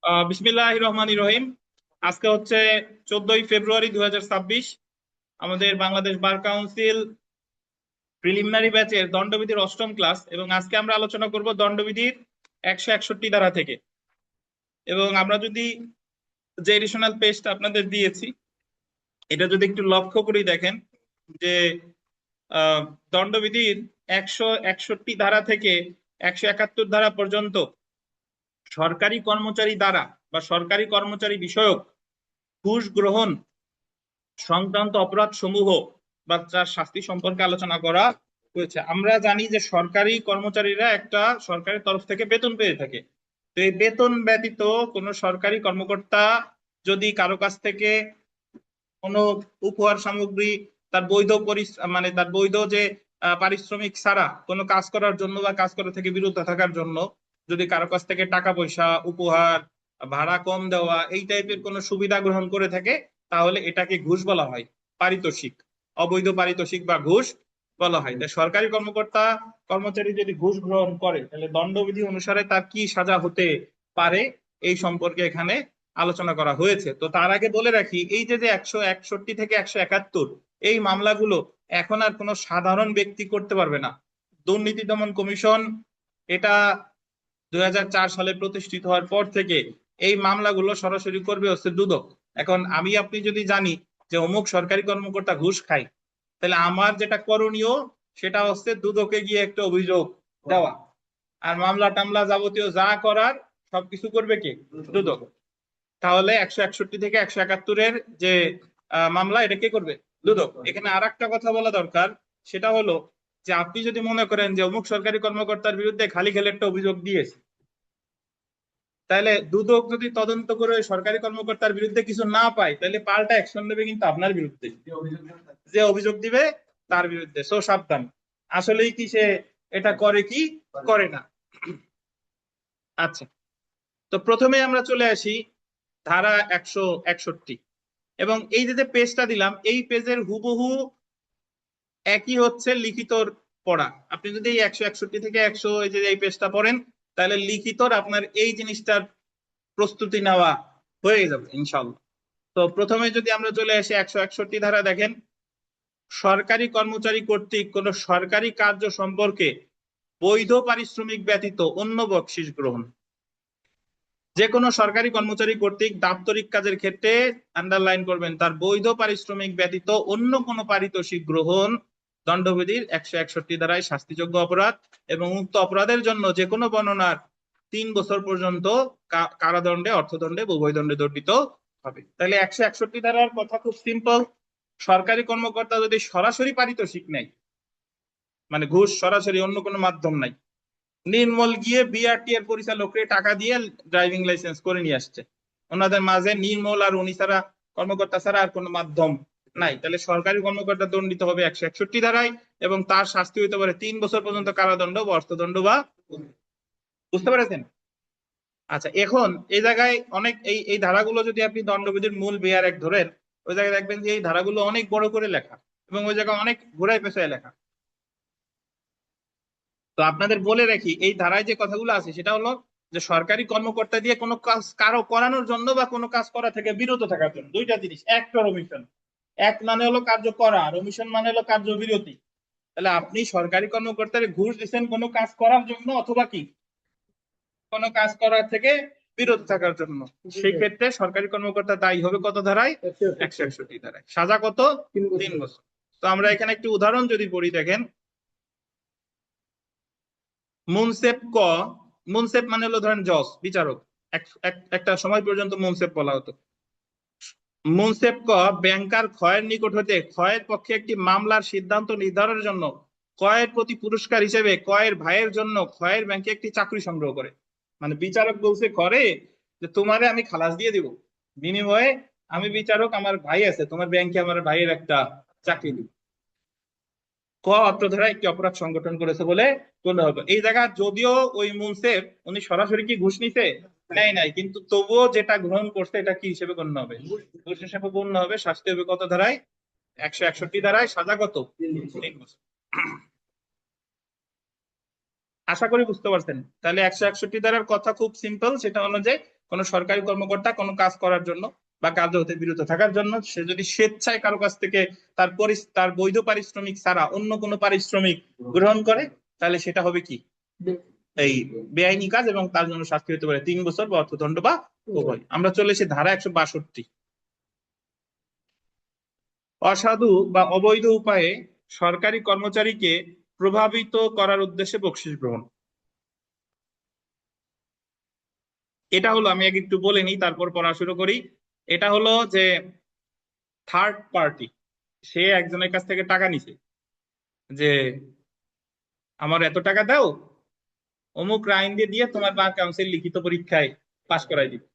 বিসমিল্লাহির রহমানির রহিম। আজকে হচ্ছে 14ই ফেব্রুয়ারি 2026। আমাদের বাংলাদেশ বার কাউন্সিল প্রিলিমিনারি ব্যাচের দণ্ডবিধির অষ্টম ক্লাস, এবং আজকে আমরা আলোচনা করব দণ্ডবিধির 161 ধারা থেকে। এবং আমরা যদি যে এডিশনাল পেজটা আপনাদের দিয়েছি, এটা যদি একটু লক্ষ্য করে দেখেন যে আহ, দণ্ডবিধির 161 ধারা থেকে 171 ধারা পর্যন্ত সরকারি কর্মচারী দ্বারা বা সরকারি কর্মচারী বিষয়ক ঘুষ গ্রহণ সংক্রান্ত অপরাধ সমূহ বা তার শাস্তি সম্পর্কে আলোচনা করা হয়েছে। আমরা জানি যে সরকারি কর্মচারীরা একটা সরকারের তরফ থেকে বেতন পেয়ে থাকে। তো এই বেতন ব্যতীত কোনো সরকারি কর্মকর্তা যদি কারো কাছ থেকে কোনো উপহার সামগ্রী, তার বৈধ মানে তার বৈধ যে পারিশ্রমিক ছাড়া কোনো কাজ করার জন্য বা কাজ করা থেকে বিরত থাকার জন্য যদি কারো কাছ থেকে টাকা পয়সা, উপহার, ভাড়া কম দেওয়া, এই টাইপের কোনো সুবিধা গ্রহণ করে থাকে, তাহলে এটাকে ঘুষ বলা হয়, পারিতোষিক, অবৈধ পারিতোষিক বা ঘুষ বলা হয়। তাই সরকারি কর্মকর্তা কর্মচারী যদি ঘুষ গ্রহণ করে, তাহলে দণ্ডবিধি অনুসারে তার কি সাজা হতে পারে এই সম্পর্কে এখানে আলোচনা করা হয়েছে। তো তার আগে বলে রাখি, এই যে যে 161 থেকে 171 এই মামলাগুলো এখন আর কোনো সাধারণ ব্যক্তি করতে পারবে না। দুর্নীতি দমন কমিশন এটা 2004 সালে প্রতিষ্ঠিত হওয়ার পর থেকে এই মামলাগুলো সরাসরি করবে হচ্ছে দুদক। এখন আমি আপনি যদি জানি যে অমুক সরকারি কর্মকর্তা ঘুষ খায়, তাহলে আমার যেটা করণীয় সেটা হচ্ছে দুদকে গিয়ে একটা অভিযোগ দেওয়া, আর মামলা টামলা যাবতীয় যা করার সবকিছু করবে কে? দুদক। তাহলে 161 থেকে 171 যে মামলা, এটা কে করবে? দুদক। এখানে আর একটা কথা বলা দরকার, সেটা হলো যে আপনি যদি মনে করেন যে অমুক সরকারি কর্মকর্তার বিরুদ্ধে খালি খেলে একটা অভিযোগ দিয়েছে, তাহলে দুদক যদি তদন্ত করে সরকারি কর্মকর্তার বিরুদ্ধে কিছু না পায়, তাহলে পাল্টা অ্যাকশন নেবে কিন্তু আপনার বিরুদ্ধে, যে অভিযোগ দিবে তার বিরুদ্ধে। সো সাবধান, আসলেই কি সে এটা করে কি করে না। আচ্ছা, তো প্রথমে আমরা চলে আসি ধারা 161। এবং এই যে যে পেজটা দিলাম, এই পেজের হুবহু একই হচ্ছে লিখিত পড়া। আপনি যদি এই 161 থেকে 100 এই যে এই পেজটা পড়েন, তাহলে লিখিত আপনার এই জিনিসটার প্রস্তুতি নেওয়া হয়ে যাবে ইনশাল্লাহ। তো প্রথমে যদি আমরা চলে আসি 161 ধারা, দেখেন, সরকারি কর্মচারী কর্তৃক কোন সরকারি কার্য সম্পর্কে বৈধ পারিশ্রমিক ব্যতীত অন্য বকশিস গ্রহণ। যে কোনো সরকারি কর্মচারী কর্তৃক দাপ্তরিক কাজের ক্ষেত্রে, আন্ডারলাইন করবেন, তার বৈধ পারিশ্রমিক ব্যতীত অন্য কোনো পারিতোষিক গ্রহণ দণ্ডবিধির 161 ধারায় শাস্তিযোগ্য অপরাধ, এবং উক্ত অপরাধের জন্য যে কোনো বর্ণনার 3 বছর পর্যন্ত কারাদণ্ডে, অর্থদণ্ডে, উভয় দণ্ডে দণ্ডিত হবে। তাহলে 161 ধারার কথা খুব সিম্পল। সরকারি কর্মকর্তা যদি সরাসরি পারিতোষিক নেয়, মানে ঘুষ সরাসরি, অন্য কোনো মাধ্যম নাই, নির্মল গিয়ে বিআরটি এর পরিচালককে টাকা দিয়ে ড্রাইভিং লাইসেন্স করে নিয়ে আসছে, ওনাদের মাঝে নির্মল আর উনি ছাড়া, কর্মকর্তা ছাড়া আর কোনো মাধ্যম নাই, তাহলে সরকারি কর্মকর্তা দণ্ডিত হবে 161 ধারায়, এবং তার শাস্তি হইতে পারে 3 বছর পর্যন্ত কারাদণ্ড বা অর্থদণ্ড বা, বুঝতে পেরেছেন? আচ্ছা, এখন এই জায়গায় অনেক এই এই ধারাগুলো যদি আপনি দণ্ডবিধির মূল বেয়ার এক ধরেন, ওই জায়গায় দেখবেন যে এই ধারাগুলো অনেক বড় করে লেখা, এবং ওই জায়গায় অনেক ঘুরাই পেঁচায় লেখা। তো আপনাদের বলে রাখি, এই ধারায় যে কথাগুলো আছে সেটা হলো যে সরকারি কর্মকর্তা দিয়ে কোনো কাজ কারো করানোর জন্য বা কোনো কাজ করা থেকে বিরত থাকার জন্য, দুইটা জিনিস, একটা অমিশন। এক মানে হলো কার্য করা, আর অমিশন মানে হলো কার্য বিরতি। তাহলে আপনি সরকারি কর্মকর্তার ঘুষ দিচ্ছেন কোনো কাজ করার জন্য, অথবা কি কোনো কাজ করার থেকে বিরত থাকার জন্য, সেই ক্ষেত্রে সরকারি কর্মকর্তা দায়ী হবে কত ধারায়? 161 ধারায়। সাজা কত? 3 বছর। তো আমরা এখানে একটি উদাহরণ যদি পড়ি, দেখেন, মুনসেফ ক, মুনসেফ মানে হলো ধরেন জজ, বিচারক, একটা সময় পর্যন্ত মুনসেফ বলা হতো। মুনসেফ ক ব্যাংকার ক্ষয়ের নিকট হতে ক্ষয়ের পক্ষে একটি মামলার সিদ্ধান্ত নির্ধারণের জন্য ক্ষয়ের প্রতি পুরস্কার হিসেবে ক্ষয়ের ভাইয়ের জন্য ক্ষয়ের ব্যাংকে একটি চাকরি সংগ্রহ করে। মানে বিচারক বলছে করে যে তোমারে আমি খালাস দিয়ে দিব, বিনিময়ে আমি বিচারক, আমার ভাই আছে, তোমার ব্যাংকে আমার ভাইয়ের একটা চাকরি দিব। ক অত্র ধারায় একটি অপরাধ সংগঠন করেছে বলে গণ্য হবে। এই জায়গা যদিও ওই মুনসেফ উনি সরাসরি কি ঘুষ নিছে? নেই নাই, কিন্তু তবুও যেটা গ্রহণ করছে এটা কি হিসেবে গণ্য হবে? ঘুষ হিসেবে গণ্য হবে। শাস্তি হবে কত ধারায়? 161 ধারায়। সাজা কত? 3 বছর। আশা করি বুঝতে পারছেন। তাহলে 161 ধারার কথা খুব সিম্পল, সেটা হলো যে কোনো সরকারি কর্মকর্তা কোনো কাজ করার জন্য বা কার্য হতে বিরত থাকার জন্য সে যদি স্বেচ্ছায় কারো কাছ থেকে তার বৈধ পারিশ্রমিক ছাড়া অন্য কোনো পারিশ্রমিক গ্রহণ করে, তাহলে সেটা হবে কি এই বেআইনি কাজ, এবং তার জন্য শাস্তি হতে পারে 3 বছর বা অর্থদণ্ড বা উভয়। আমরা চলে এসে ধারা 162। অসাধু বা অবৈধ উপায়ে সরকারি কর্মচারীকে প্রভাবিত করার উদ্দেশ্যে বকশিস গ্রহণ। এটা হলো, আমি আগে একটু বলে নিই তারপর পড়া শুরু করি। এটা হলো যে থার্ড পার্টি, সে একজনের কাছ থেকে টাকা নিছে, যে আমার এত টাকা দাও, অমুক আইন দিয়ে দিয়ে তোমার বার কাউন্সিল লিখিত পরীক্ষায় পাশ করাই দিবে।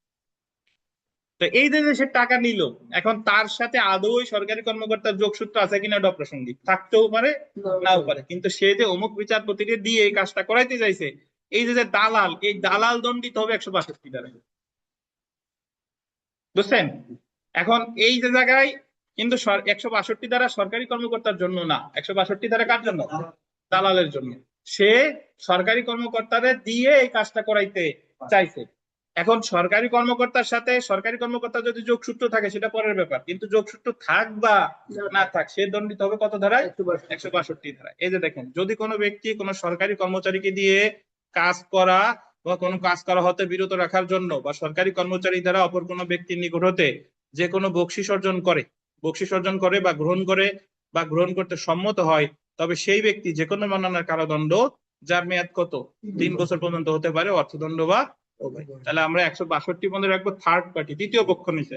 তো এই যে সে টাকা নিল, এখন তার সাথে আদৌ সরকারি কর্মকর্তার যোগসূত্র আছে কিনা ওটা অপ্রাসঙ্গিক, থাকতেও পারে নাও পারে, কিন্তু সে যে অমুক বিচারপতিকে দিয়ে এই কাজটা করাইতে চাইছে, এই যে দালাল, এই দালাল দণ্ডিত হবে 162 দ্বারা। বুঝছেন? এখন এই যে জায়গায় কিন্তু 162 দ্বারা সরকারি কর্মকর্তার জন্য না, 162 দ্বারা কার জন্য? দালালের জন্য। সে সরকারি কর্মকর্তাদের দিয়ে এই কাজটা করাইতে চাইছে। এখন সরকারি কর্মকর্তার সাথে সরকারি কর্মকর্তার যদি যোগসূত্র থাকে সেটা পরের ব্যাপার, কিন্তু যোগসূত্র থাক বা না থাক সে দণ্ডিত হবে কত ধারায়? 162 ধারায়। এই যে দেখেন, যদি কোনো ব্যক্তি কোনো সরকারি কর্মচারীকে দিয়ে কাজ করা বা কোনো কাজ করা হতে বিরত রাখার জন্য বা সরকারি কর্মচারী দ্বারা অপর কোনো ব্যক্তির নিকট হতে যে কোনো বকশিস অর্জন করে বা গ্রহণ করতে সম্মত হয়, তবে সেই ব্যক্তি যে কোনো মাননার কারাদণ্ড, যার মেয়াদ কত? 3 বছর পর্যন্ত হতে পারে, অর্থদণ্ড বা উভয়। তাহলে আমরা 162 মনে রাখবো থার্ড পার্টি, তৃতীয় পক্ষ নিচে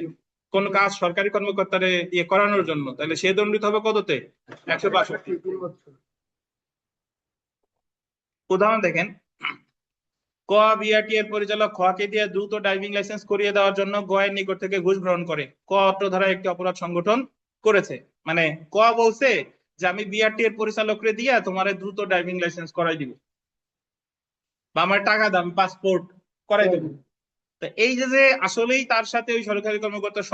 কোন কাজ সরকারি কর্মকর্তারে দিয়ে করানোর জন্য, তাহলে সে দণ্ডিত হবে কততে? 162। উদাহরণ দেখেন, ক বিআরটি এর পরিচালক খ কে দিয়ে দ্রুত ড্রাইভিং লাইসেন্স করিয়ে দেওয়ার জন্য গ এর নিকট থেকে ঘুষ গ্রহণ করে। ক অত্র ধারায় একটি অপরাধ সংগঠন করেছে। মানে ক বলছে যে আমি বিআরটি এর পরিচালকরে দিয়ে তোমার দ্রুত ড্রাইভিং লাইসেন্স করাই দিব, বা আমার টাকা দাম পাসপোর্ট করাই দেব। তো এই যে আসলেই তার সাথে ওই সরকারি কর্মকর্তার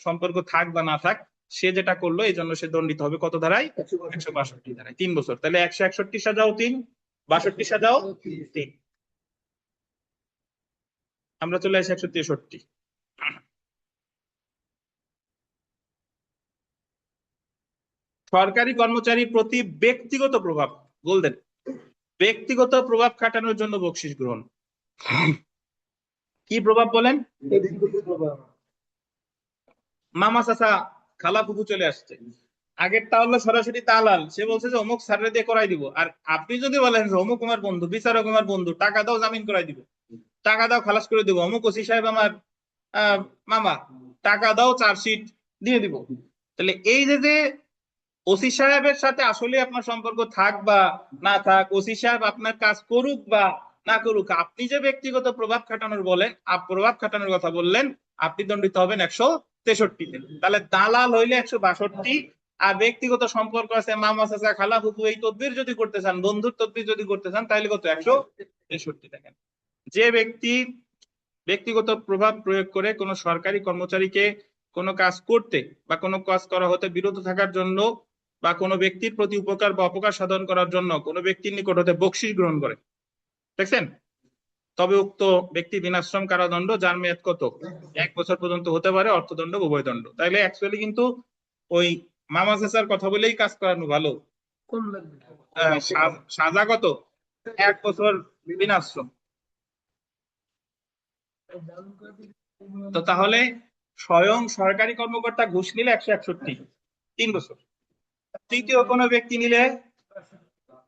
সম্পর্ক থাক বা না থাক, সে যেটা করলো এই জন্য সে দণ্ডিত হবে কত ধারায়? 162 ধারায়, 3 বছর। তাহলে 161 সাজাও 3, 62 সাজাও 3। আমরা চলে আসি 163। সরকারি কর্মচারীর প্রতি ব্যক্তিগত প্রভাব, বলতেন ব্যক্তিগত প্রভাব খাটানোর জন্য বকশিস গ্রহণ। কি প্রভাব বলেন? মামা চাচা খালা ফুফু চলে আসছে, আগেরটা হলো সরাসরি দালাল, সে বলছে যে অমুক স্যারের দিয়ে করাই দিব। আর আপনি যদি বলেন যে অমুক আমার বন্ধু, বিচারক আমার বন্ধু, টাকা দাও জামিন করাই দিব, টাকা দাও খালাস করে দিব, অমুক ওসি সাহেব আমার মামা, টাকা দাও চার্জশিট দিয়ে দিব। তাহলে এই যে ওসি সাহেবের সাথে আসলে আপনার সম্পর্ক থাক বা না থাক, ওসি সাহেব আপনার কাজ করুক বা না করুক, আপনি যে ব্যক্তিগত প্রভাব খাটানোর কথা বললেন, আপনি দণ্ডিত হবেন 163-তে। তাহলে দালাল হইলে 162, আর ব্যক্তিগত সম্পর্ক আছে মামা চাচা খালা ফুফু, এই তদবির যদি করতে চান, বন্ধুর তদবির যদি করতে চান, তাহলে কত? 163। দেখেন, যে ব্যক্তি ব্যক্তিগত প্রভাব প্রয়োগ করে কোনো সরকারি কর্মচারীকে কোনো কাজ করতে বা কোনো কাজ করা হতে বিরত থাকার জন্য বা কোনো ব্যক্তির প্রতি উপকার বা অপকার সাধন করার জন্য কোনো ব্যক্তির নিকট হতে বকশিস গ্রহণ করে, দেখছেন, তবে উক্ত ব্যক্তি বিনাশ্রম কারাদণ্ড, যার মেয়াদ কত? 1 বছর পর্যন্ত হতে পারে, অর্থদণ্ড উভয় দণ্ড। তাইলে অ্যাকচুয়ালি কিন্তু ওই মামা চাচার কথা বলেই কাজ করানো ভালো। সাজা কত? 1 বছর বিনাশ্রম। তো তাহলে স্বয়ং সরকারি কর্মকর্তা ঘুষ নিলে 161, 3 বছর। তৃতীয় কোনো ব্যক্তি নিলে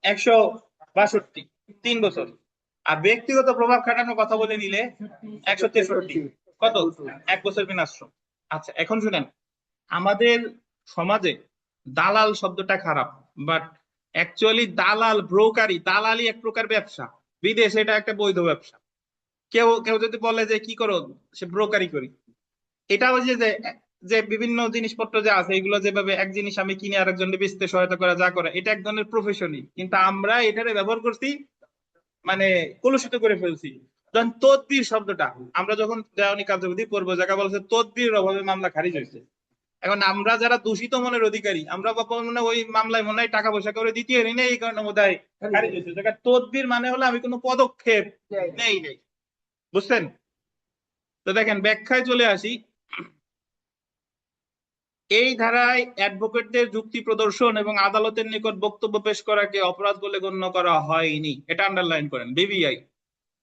162, 3 বছর। আর ব্যক্তিগত প্রভাব খাটানোর কথা বলে নিলে 163, কত? 1 বছর বিনাশ্রম। আচ্ছা, এখন শুনেন, আমাদের সমাজে দালাল শব্দটা খারাপ, বাট অ্যাকচুয়ালি দালালি এক প্রকার ব্যবসা। বিদেশে এটা একটা বৈধ ব্যবসা। কেউ কেউ যদি বলে যে কি করো, সে ব্রোকারি করি, এটা ওই যে যে বিভিন্ন জিনিসপত্র যে আছে, এগুলো যেভাবে এক জিনিস আমি কিনে আরেকজনকে বেচতে সহায়তা করা, যা করে, এটা এক ধরনের প্রফেশনই, কিন্তু আমরা এটারে ব্যবহার করছি মানে কলুষিত করে ফেলছি। যখন তদবির শব্দটা আমরা যখন দেওয়ানি কার্যবিধি পূর্ব জায়গা বলছে, তদবির অভাবে মামলা খারিজ হয়েছে। এখন আমরা যারা দূষিত মনের অধিকারী, আমরা মনে ওই মামলায় মনে হয় টাকা পয়সা করে দিতে পারি না, এই কারণে বোধ হয় খারিজ হয়েছে। তদবির মানে হলো আমি কোনো পদক্ষেপ নেই। বুঝছেন? তো দেখেন ব্যাখ্যায় চলে আসি। এই ধারায় অ্যাডভোকেটদের যুক্তি প্রদর্শন এবং আদালতের নিকট বক্তব্য পেশ করাকে অপরাধ বলে গণ্য করা হয়নি, এটা আন্ডারলাইন করেন বিবিআই।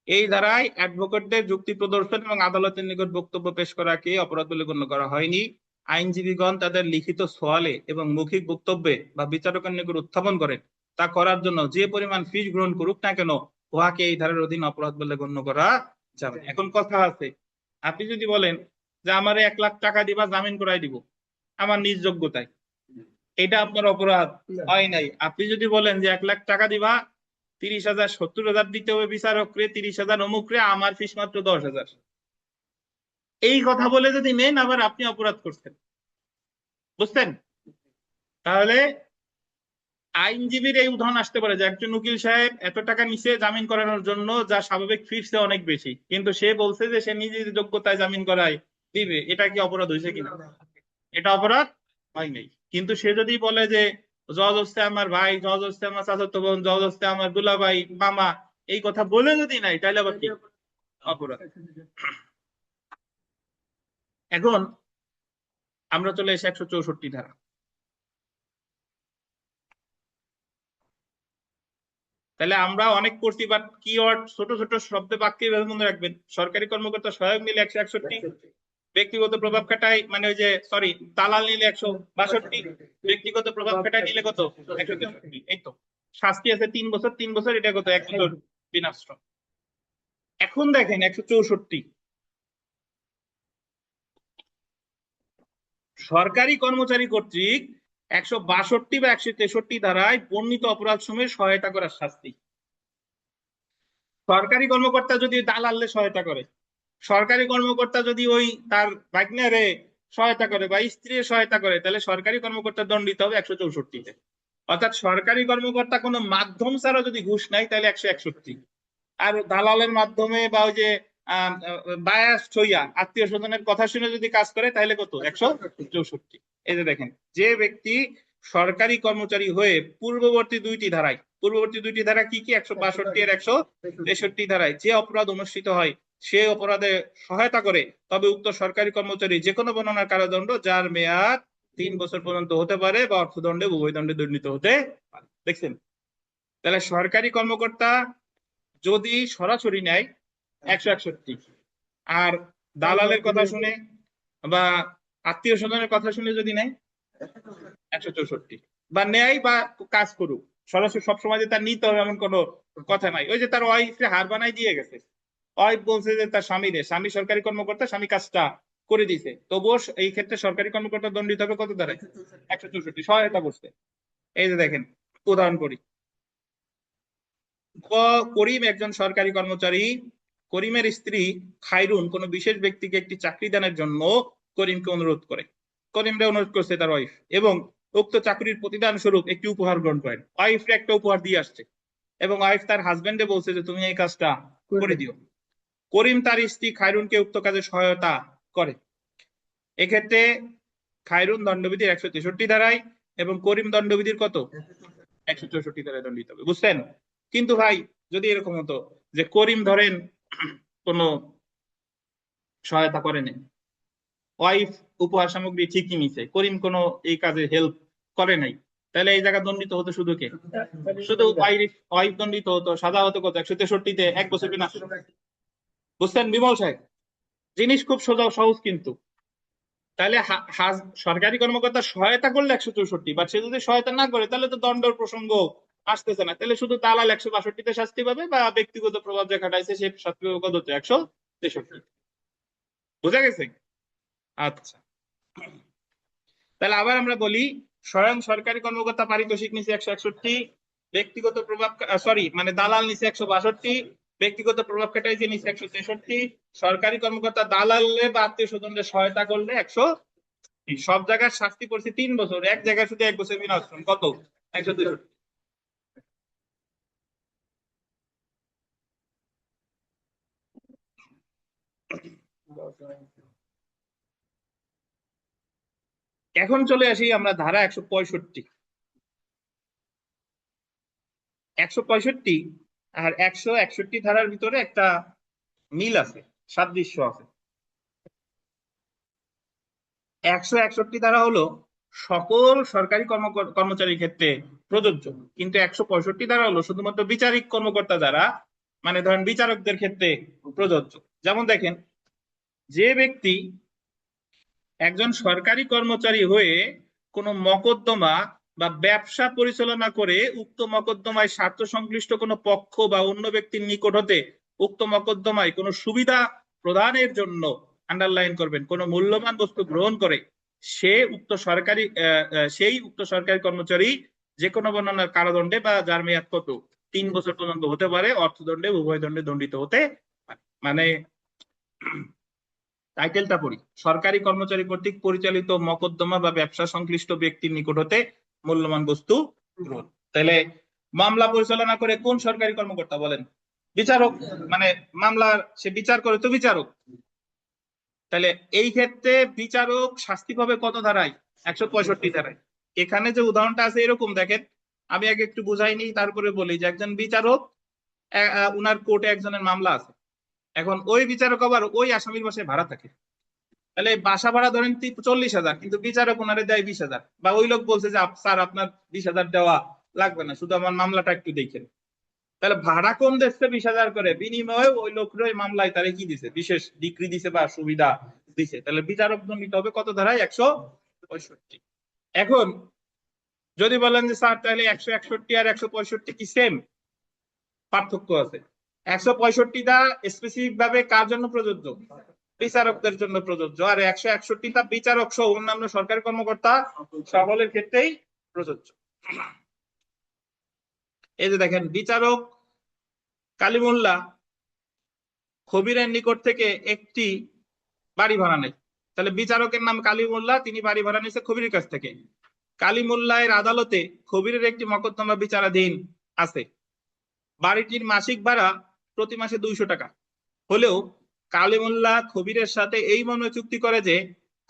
এই ধারায় অ্যাডভোকেটদের যুক্তি প্রদর্শন এবং আদালতের নিকট বক্তব্য পেশ করাকে অপরাধ বলে গণ্য করা হয়নি। আইনজীবীগণ তাদের লিখিত সোয়ালে এবং মৌখিক বক্তব্যে বা বিচারকের নিকট উত্থাপন করেন তা করার জন্য যে পরিমাণ ফিস গ্রহণ করুক না কেন, উহাকে এই ধারার অধীন অপরাধ বলে গণ্য করা যাবে। এখন কথা আছে, আপনি যদি বলেন যে আমারে 1 লাখ টাকা দিবা, জামিন করাই দিব আমার নিজ যোগ্যতায়, এটা আপনার অপরাধ হয় নাই। আপনি যদি বলেন যে 1 লাখ টাকা দিবা, 30,000 70,000 দিতে হবে বিচারকরে, 30,000 অমুকরে, আমার ফিস মাত্র 10,000, এই কথা বলে যদি নেন, আবার আপনি অপরাধ করছেন। বুঝছেন? তাহলে আইনজীবীর এই উদাহরণ আসতে পারে যে একজন উকিল সাহেব এত টাকা নিচে জামিন করানোর জন্য, যা স্বাভাবিক ফিস অনেক বেশি, কিন্তু সে বলছে যে সে নিজের যোগ্যতায় জামিন করায় দিবে, এটা কি অপরাধ হয়েছে কিনা? এটা অপরাধ হয় নাই। কিন্তু সে যদি বলে যে জজ হচ্ছে আমার ভাই, জজ হচ্ছে আমার চাচাতো বোন, জজ হচ্ছে আমার দুলাভাই, মামা, এই কথা বলে যদি নাই, তাহলে আবার কি অপরাধ। এখন আমরা চলে এসে 164 ধারা। তাহলে আমরা অনেক করছি, বাট কিওয়ার্ড ছোট ছোট শব্দে বাক্যে মনে রাখবেন। সরকারি কর্মকর্তা সহায়ক নিলে 161, ব্যক্তিগত প্রভাব খাটায় মানে ওই যে সরি দালাল নিলে 162, ব্যক্তিগত প্রভাব খাটায় নিলে কত? 163। এই তো শাস্তি আছে 3 বছর, 3 বছর, এটা কত? 1 বছর বিনাশ্রম। এখন দেখেন 164, সরকারি কর্মচারী কর্তৃক 162 বা 163 ধারায় বর্ণিত অপরাধ সমূহে সহায়তা করার শাস্তি। সরকারি কর্মকর্তা যদি দালালে সহায়তা করে, সরকারি কর্মকর্তা যদি ওই তার ভাগ্নারে সহায়তা করে বা স্ত্রীর সহায়তা করে, তাহলে সরকারি কর্মকর্তা দণ্ডিত হবে 164-তে। অর্থাৎ সরকারি কর্মকর্তা কোনো মাধ্যম ছাড়া যদি ঘুষ নেয়, তাহলে 161। আর দালালের মাধ্যমে বা ওই যে বায়াস হইয়া আত্মীয় স্বজনের কথা শুনে যদি কাজ করে, তাহলে কত? 164। এই যে দেখেন, যে ব্যক্তি সরকারি কর্মচারী হয়ে পূর্ববর্তী দুইটি ধারা কি কি? 162 এর 163 ধারায় যে অপরাধ অনুষ্ঠিত হয়, সে অপরাধে সহায়তা করে, তবে উক্ত সরকারি কর্মচারী যে কোনো বর্ণনার কারাদণ্ড যার মেয়াদ 3 বছর পর্যন্ত হতে পারে বা অর্থদণ্ডে উভয় দণ্ডে দণ্ডিত হতে পারে। দেখছেন? তাহলে সরকারি কর্মকর্তা যদি সরাসরি নেয় 161, আর দালালের কথা শুনে বা আত্মীয় স্বজনের কথা শুনে যদি নেয় 164, বা নেয় বা কাজ করুক, সরাসরি সবসময় যে তার নিতে হবে এমন কোনো কথা নাই। ওই যে তার ওয়াইফকে হার বানাই দিয়ে গেছে, ওয়াইফ বলছে যে তার স্বামী সরকারি কর্মকর্তা, স্বামী কাজটা করে দিছে, তবুও এই ক্ষেত্রে সরকারি কর্মকর্তা দণ্ডিত হবে কত দ্বারা? 164, সহায়তা করছে। এই যে দেখেন, উদাহরণ করি। করিম একজন সরকারি কর্মচারী। করিমের স্ত্রী খায়রুন কোনো বিশেষ ব্যক্তিকে একটি চাকরি দানের জন্য করিমকে অনুরোধ করে। করিমরে অনুরোধ করছে তার ওয়াইফ, এবং উক্ত চাকরির প্রতিদান স্বরূপ একটি উপহার গ্রহণ করেন। ওয়াইফকে একটা উপহার দিয়ে আসছে, এবং ওয়াইফ তার হাজবেন্ডে বলছে যে তুমি এই কাজটা করে দিও। করিম তার স্ত্রী খায়রুনকে উক্ত কাজে সহায়তা করে। এক্ষেত্রে খায়রুন দণ্ডবিধির 163 ধারায় এবং করিম দণ্ডবিধির কত? 164 ধারায় দণ্ডিত হবে। বুঝছেন? কিন্তু ভাই, যদি এরকম হতো যে করিম ধরেন কোনো সহায়তা করেনি, ওয়াইফ উপহার সামগ্রী ঠিকই নিছে, করিম কোনো এই কাজে হেল্প করে নাই, তাহলে এই জায়গা দণ্ডিত হতো শুধু কে? শুধু ওয়াইফ দণ্ডিত হতো। সাজা হতো কত? 163-তে 1 বছর বিনাশ্রম। বুঝছেন বিমল সাহেব? জিনিস খুব সোজা সহজ কিন্তু। তাহলে সরকারি কর্মকর্তা সহায়তা করলে 164, বাট সে যদি সহায়তা না করে, তাহলে তো দণ্ডের প্রসঙ্গ আসতেছে না। তাহলে শুধু দালাল 162-তে শাস্তি পাবে, বা ব্যক্তিগত প্রভাব যে খাটাইছে সে শাস্তি পাবে কত? 163। বুঝা গেছে? আচ্ছা, তাহলে আবার আমরা বলি, স্বয়ং সরকারি কর্মকর্তা পারিতোষিক নিচে 161, ব্যক্তিগত প্রভাব সরি মানে দালাল নিচে 162, ব্যক্তিগত প্রভাব খাটাইছে নিচে 163, সরকারি কর্মকর্তা দালালে বা আত্মীয় স্বজনদের সহায়তা করলে 100। সব জায়গায় শাস্তি পড়ছে 3 বছর, এক জায়গায় শুধু 1 বছর বিনাশ্রম, কত? 163। এখন চলে আসি আমরা ধারা 165। 165 আর 161 ধারার ভিতরে একটা মিল আছে, সাদৃশ্য আছে। 161 ধারা হলো সকল সরকারি কর্মচারীর ক্ষেত্রে প্রযোজ্য, কিন্তু 165 ধারা হলো শুধুমাত্র বিচারিক কর্মকর্তা যারা, মানে ধরেন বিচারকদের ক্ষেত্রে প্রযোজ্য। যেমন দেখেন, যে ব্যক্তি একজন সরকারি কর্মচারী হয়ে কোনো মকদ্দমা বা ব্যবসা পরিচালনা করে উক্ত মকদ্দমায় স্বার্থ সংশ্লিষ্ট কোনো পক্ষ বা অন্য ব্যক্তির নিকট হতে উক্ত মকদ্দমায় কোনো সুবিধা প্রদানের জন্য, আন্ডারলাইন করবেন, কোনো মূল্যবান বস্তু গ্রহণ করে, সেই উক্ত সরকারি কর্মচারী যে কোনো বর্ণনার কারাদণ্ডে বা যার মেয়াদ কত 3 বছর পর্যন্ত হতে পারে, অর্থদণ্ডে উভয় দণ্ডে দণ্ডিত হতে পারে। মানে টাইটেলটা পড়ি, সরকারি কর্মচারী কর্তৃক পরিচালিত মকদ্দমা বা ব্যবসা সংশ্লিষ্ট ব্যক্তির নিকট হতে মূল্যবান বস্তু গ্রহণ। তাহলে মামলা পরিচালনা করে কোন সরকারি কর্মকর্তা বলেন? বিচারক। মানে মামলার সে বিচার করে তো বিচারক। তাহলে এই ক্ষেত্রে বিচারক শাস্তি পাবে কত ধারায়? 165 ধারায়। এখানে যে উদাহরণটা আছে এরকম দেখেন, আমি আগে একটু বুঝাইনি তারপরে বলি যে একজন বিচারক, উনার কোর্টে একজনের মামলা আছে, এখন ওই বিচারক আবার ওই আসামির বাসায় ভাড়া থাকে। তাহলে বাসা ভাড়া ধরেন 40,000, কিন্তু বিচারক ওনারে দেয় 20,000, বা ওই লোক বলছে যে স্যার আপনার 20,000 দেওয়া লাগবে না, শুধু আমার মামলাটা একটু দেখেন। তাহলে ভাড়া কম দিচ্ছে 20,000 করে, বিনিময়ে ওই লোকের ওই মামলায় তারে কি দিছে? বিশেষ ডিগ্রি দিছে বা সুবিধা দিছে। তাহলে বিচারক দণ্ডিত হবে কত ধারায়? 165। এখন যদি বলেন যে স্যার তাহলে 161 আর 165 কি সেম? পার্থক্য আছে। 165টা স্পেসিফিক ভাবে কার জন্য প্রযোজ্য? বিচারকদের জন্য প্রযোজ্য। আর 161টা বিচারক সহ অন্যান্য সরকারি কর্মকর্তা সকলের ক্ষেত্রেই প্রযোজ্য। এই যে দেখেন, বিচারক কালিমুল্লাহ খবিরের নিকট থেকে একটি বাড়ি ভাড়া নেয়। তাহলে বিচারকের নাম কালিমুল্লাহ, তিনি বাড়ি ভাড়া নিয়েছে খবিরের কাছ থেকে। কালিমুল্লাহের আদালতে খবিরের একটি মকদ্দমা বিচারাধীন আছে। বাড়িটির মাসিক ভাড়া প্রতি মাসে 200 টাকা হলেও কালিমুল্লাহ খবিরের সাথে এই মর্মে চুক্তি করে যে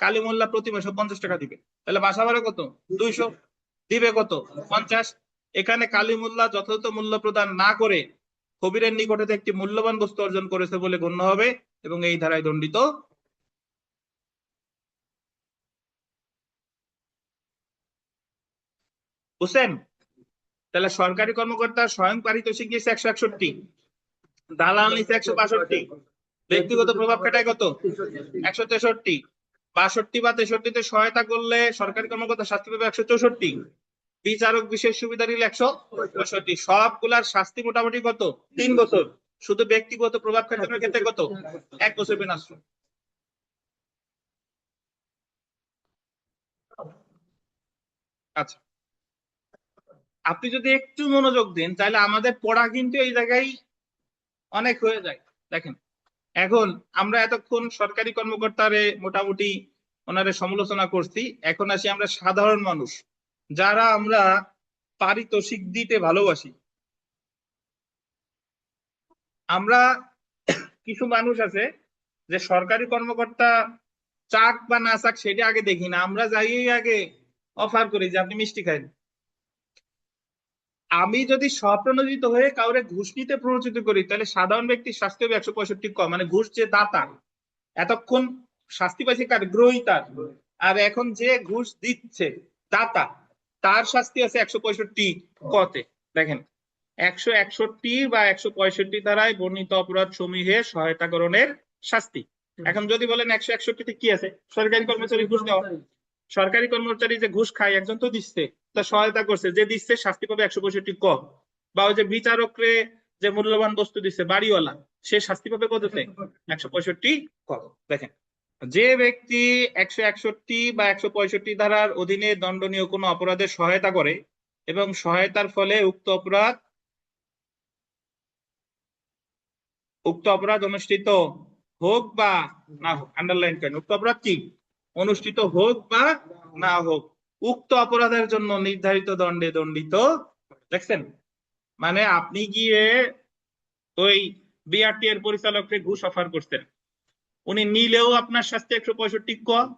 কালিমুল্লাহ প্রতি মাসে 50 টাকা দিবে। তাহলে বাসা ভাড়া কত? 200, দিবে কত? 50। এখানে কালিমুল্লাহ যথাযথ মূল্য প্রদান না করে খবিরের নিকটে একটি মূল্যবান বস্তু অর্জন করেছে বলে গণ্য হবে এবং এই ধারায় দণ্ডিত। বুঝছেন? তাহলে সরকারি কর্মকর্তা স্বয়ং পারিতোষিক দিয়েছে 161, দালাল নিচ্ছে 162, ব্যক্তিগত প্রভাব খাটায় কত? 163, 62 বা 63-তে সহায়তা করলে সরকারি কর্মকর্তা শাস্তি পাবে 164, বিচারক বিশেষ সুবিধা নিলে 165। সবগুলার শাস্তি মোটামুটি কত? 3 বছর। শুধু ব্যক্তিগত প্রভাব খাটানোর ক্ষেত্রে কত? 1 বছর বিনাশ্রম। আচ্ছা, আপনি যদি একটু মনোযোগ দেন তাহলে আমাদের পড়া কিন্তু এই জায়গায় অনেক হয়ে যায়। দেখেন, এখন আমরা এতক্ষণ সরকারি কর্মকর্তারে মোটামুটি ওনারে সমালোচনা করছি, এখন আসি আমরা সাধারণ মানুষ যারা আমরা পারিতোষিক দিতে ভালোবাসি। আমরা কিছু মানুষ আছে যে সরকারি কর্মকর্তা চাক বা না চাক সেটা আগে দেখি না, আমরা যাই আগে অফার করি যে আপনি মিষ্টি খাইন। আমি যদি স্বপ্রণোদিত হয়ে কাউরে ঘুষ নিতে প্ররোচিত করি তাহলে সাধারণ ব্যক্তির শাস্তি হবে 165 কম। মানে ঘুষ যে দাতা, এতক্ষণ শাস্তি পাইছে কার? গ্রহীতার। আর এখন যে ঘুষ দিচ্ছে দাতা, তার শাস্তি আছে 165 কতে। দেখেন, 161 বা 165 ধারায় বর্ণিত অপরাধ সমূহে সহায়তা গ্রহণের শাস্তি। এখন যদি বলেন 161-তে কি আছে? সরকারি কর্মচারী ঘুষ দেওয়া। সরকারি কর্মচারী যে ঘুষ খায়, একজন তো দিচ্ছে, তা সহায়তা করছে, যে দিচ্ছে শাস্তি পাবে 165 কম। বা ওই যে বিচারকরে যে মূল্যবান বস্তু দিচ্ছে বাড়িওয়ালা, সে শাস্তি পাবে কততে? 165 কম। দেখেন, যে ব্যক্তি 161 বা 165 ধারার অধীনে দণ্ডনীয় কোনো অপরাধের সহায়তা করে এবং সহায়তার ফলে উক্ত অপরাধ অনুষ্ঠিত হোক বা না হোক, আন্ডারলাইন করেন, উক্ত অপরাধ কি অনুষ্ঠিত হোক বা না হোক, উক্ত অপরাধের জন্য নির্ধারিত দণ্ডে দণ্ডিত। দেখছেন? মানে আপনি গিয়ে ওই বিআরটি এর পরিচালককে ঘুষ অফার করছেন, উনি নিলেও আপনার শাস্তি 165 কম,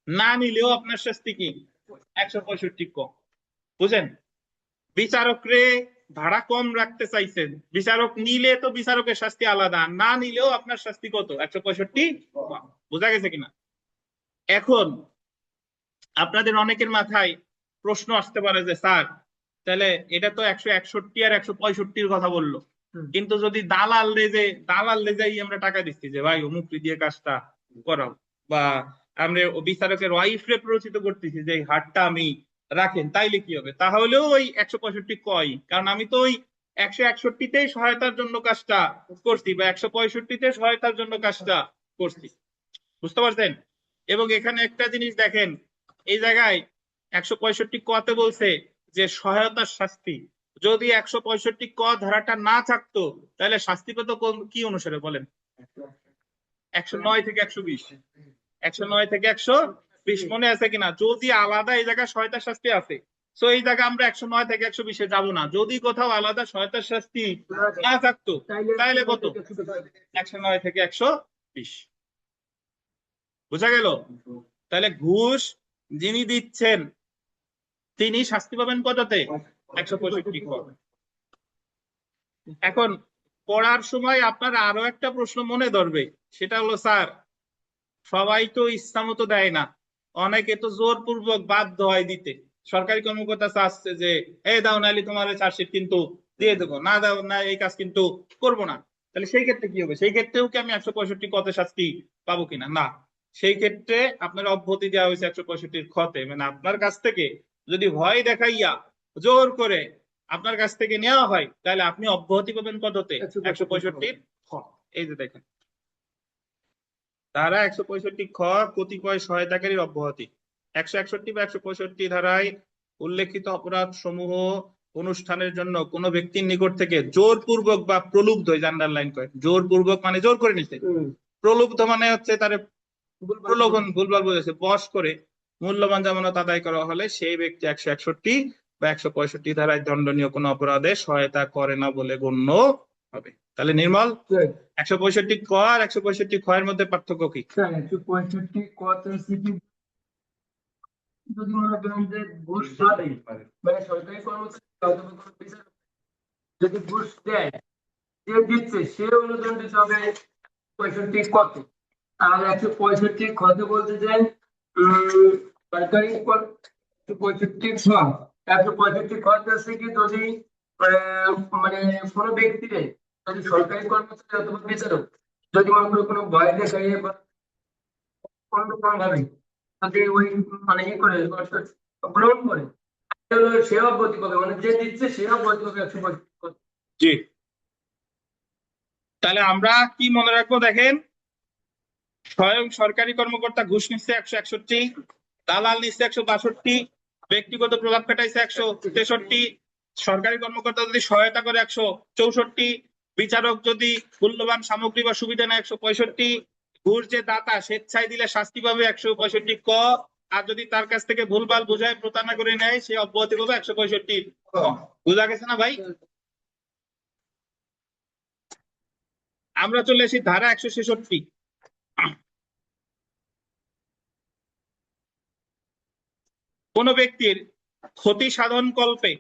না নিলেও আপনার শাস্তি কি 165 কম। বুঝেন? বিচারকরে ভাড়া কম রাখতে চাইছেন, বিচারক নিলে তো বিচারকের শাস্তি আলাদা, না নিলেও আপনার শাস্তি কত? 165 কম। বোঝা গেছে কিনা? এখন আপনাদের অনেকের মাথায় প্রশ্ন আসতে পারে যে স্যার তাহলে এটা তো 161 আর 165 কথা বললো, কিন্তু যদি দালাল রেজাই আমরা টাকা দিচ্ছি যে ভাই অমুক দিয়ে কাজটা করাও, বা আমরা বিচারকের ওয়াইফ রে প্ররোচিত করতেছি যে এই হারটা আমি রাখেন, তাইলে কি হবে? তাহলেও ওই 165 কয়, কারণ আমি তো ওই 161-তেই সহায়তার জন্য কাজটা করছি বা 165-তে সহায়তার জন্য কাজটা করছি। বুঝতে পারছেন? এবং এখানে একটা জিনিস দেখেন, এই জায়গায় 165 কতে বলছে যে সহায়তার শাস্তি, যদি 165 ক ধারাটা না থাকতো তাহলে শাস্তি পেত কি অনুসারে বলেন? 109 থেকে 120, 109 থেকে 120 মনে আছে কিনা? যদি আলাদা এই জায়গায় সহায়তার শাস্তি আছে, তো এই জায়গায় আমরা 109 থেকে 120-এ যাবো না। যদি কোথাও আলাদা সহায়তার শাস্তি না থাকতো তাহলে কত? 109 থেকে 120। বোঝা গেল? তাহলে ঘুষ যিনি দিচ্ছেন তিনি শাস্তি পাবেন কততে? 165 ক। এখন পড়ার সময় আপনার আরো একটা প্রশ্ন মনে ধরবে, সেটা হলো স্যার সবাই তো ইচ্ছা মতো দেয় না, অনেকে তো জোরপূর্বক বাধ্য হয় দিতে। সরকারি কর্মকর্তা চাচ্ছে যে এই দাও নাইলে তোমার চার্জশিট কিন্তু দিয়ে দেবো, না দাও না এই কাজ কিন্তু করবো না। তাহলে সেই ক্ষেত্রে কি হবে? সেই ক্ষেত্রেও কি আমি 165 কতে শাস্তি পাবো কিনা? না, সেই ক্ষেত্রে আপনার অব্যাহতি দেওয়া হয়েছে 165 খতে, মানে আপনার কাছ থেকে যদি ভয় দেখাইয়া জোর করে আপনার কাছ থেকে নেওয়া হয় তাহলে আপনি অব্যাহতি পাবেন কততে? 165 খ। এই যে দেখেন, ধারা 165 খ কতিপয় সহায়তাকারীর অব্যাহতি। 161 বা 165 ধারায় উল্লেখিত অপরাধ সমূহ অনুষ্ঠানের জন্য কোন ব্যক্তির নিকট থেকে জোরপূর্বক বা প্রলুব্ধ, আন্ডারলাইন করে, জোরপূর্বক মানে জোর করে নিতে, প্রলুব্ধ মানে হচ্ছে তার প্রলোভন, ভুলভাল বুঝেছে, বশ করে মূল্যবান জামানত আদায় করা হলে সেই ব্যক্তি 161 বা 165 ধারায় দণ্ডনীয় কোন অপরাধে সহায়তা করে না বলে গণ্য হবে। তাহলে নির্মল 165 ক আর 165 খ এর মধ্যে পার্থক্য কি? 165 ক যদি মনে করেন যে ঘুষ দেয়, মানে সরকারি কর্মচারী অথবা কোনো বিচারক যদি ঘুষ দেয়, যে দিচ্ছে সে অনুদণ্ডিত হবে 65 কত। আর 165 খতে বলতে চাই সরকারি 165 খ, 165 খতে আছে কি যদি মানে কোনো ব্যক্তিরে, যদি সরকারি কর্মচারী অথবা বিচারক যদি মনে করো কোনো ভয় দেখায় বা কোনো ভাবে যদি ওই মানে ই করে গ্রহণ করে, সে অব্যাহতি পাবে, মানে যে দিচ্ছে সে অব্যাহতি পাবে 165। জি, তাহলে আমরা কি মনে রাখবো? দেখেন, স্বয়ং সরকারি কর্মকর্তা ঘুষ নিচ্ছে 161, দালাল নিচ্ছে 162, ব্যক্তিগত প্রভাব খাটাইছে 163, সরকারি কর্মকর্তা যদি সহায়তা করে 164, বিচারক যদি মূল্যবান সামগ্রী বা সুবিধা নেয় 165, ঘুষ যে দাতা স্বেচ্ছায় দিলে শাস্তি পাবে 165 ক, আর যদি তার কাছ থেকে ভুলভাল বোঝায় প্রতারণা করে নেয় সে অব্যাহতি পাবে 165 ক। বুঝা গেছে না ভাই? আমরা চলে আসি ধারা 166। কোন ব্যক্তির ক্ষতি সাধন কল্পে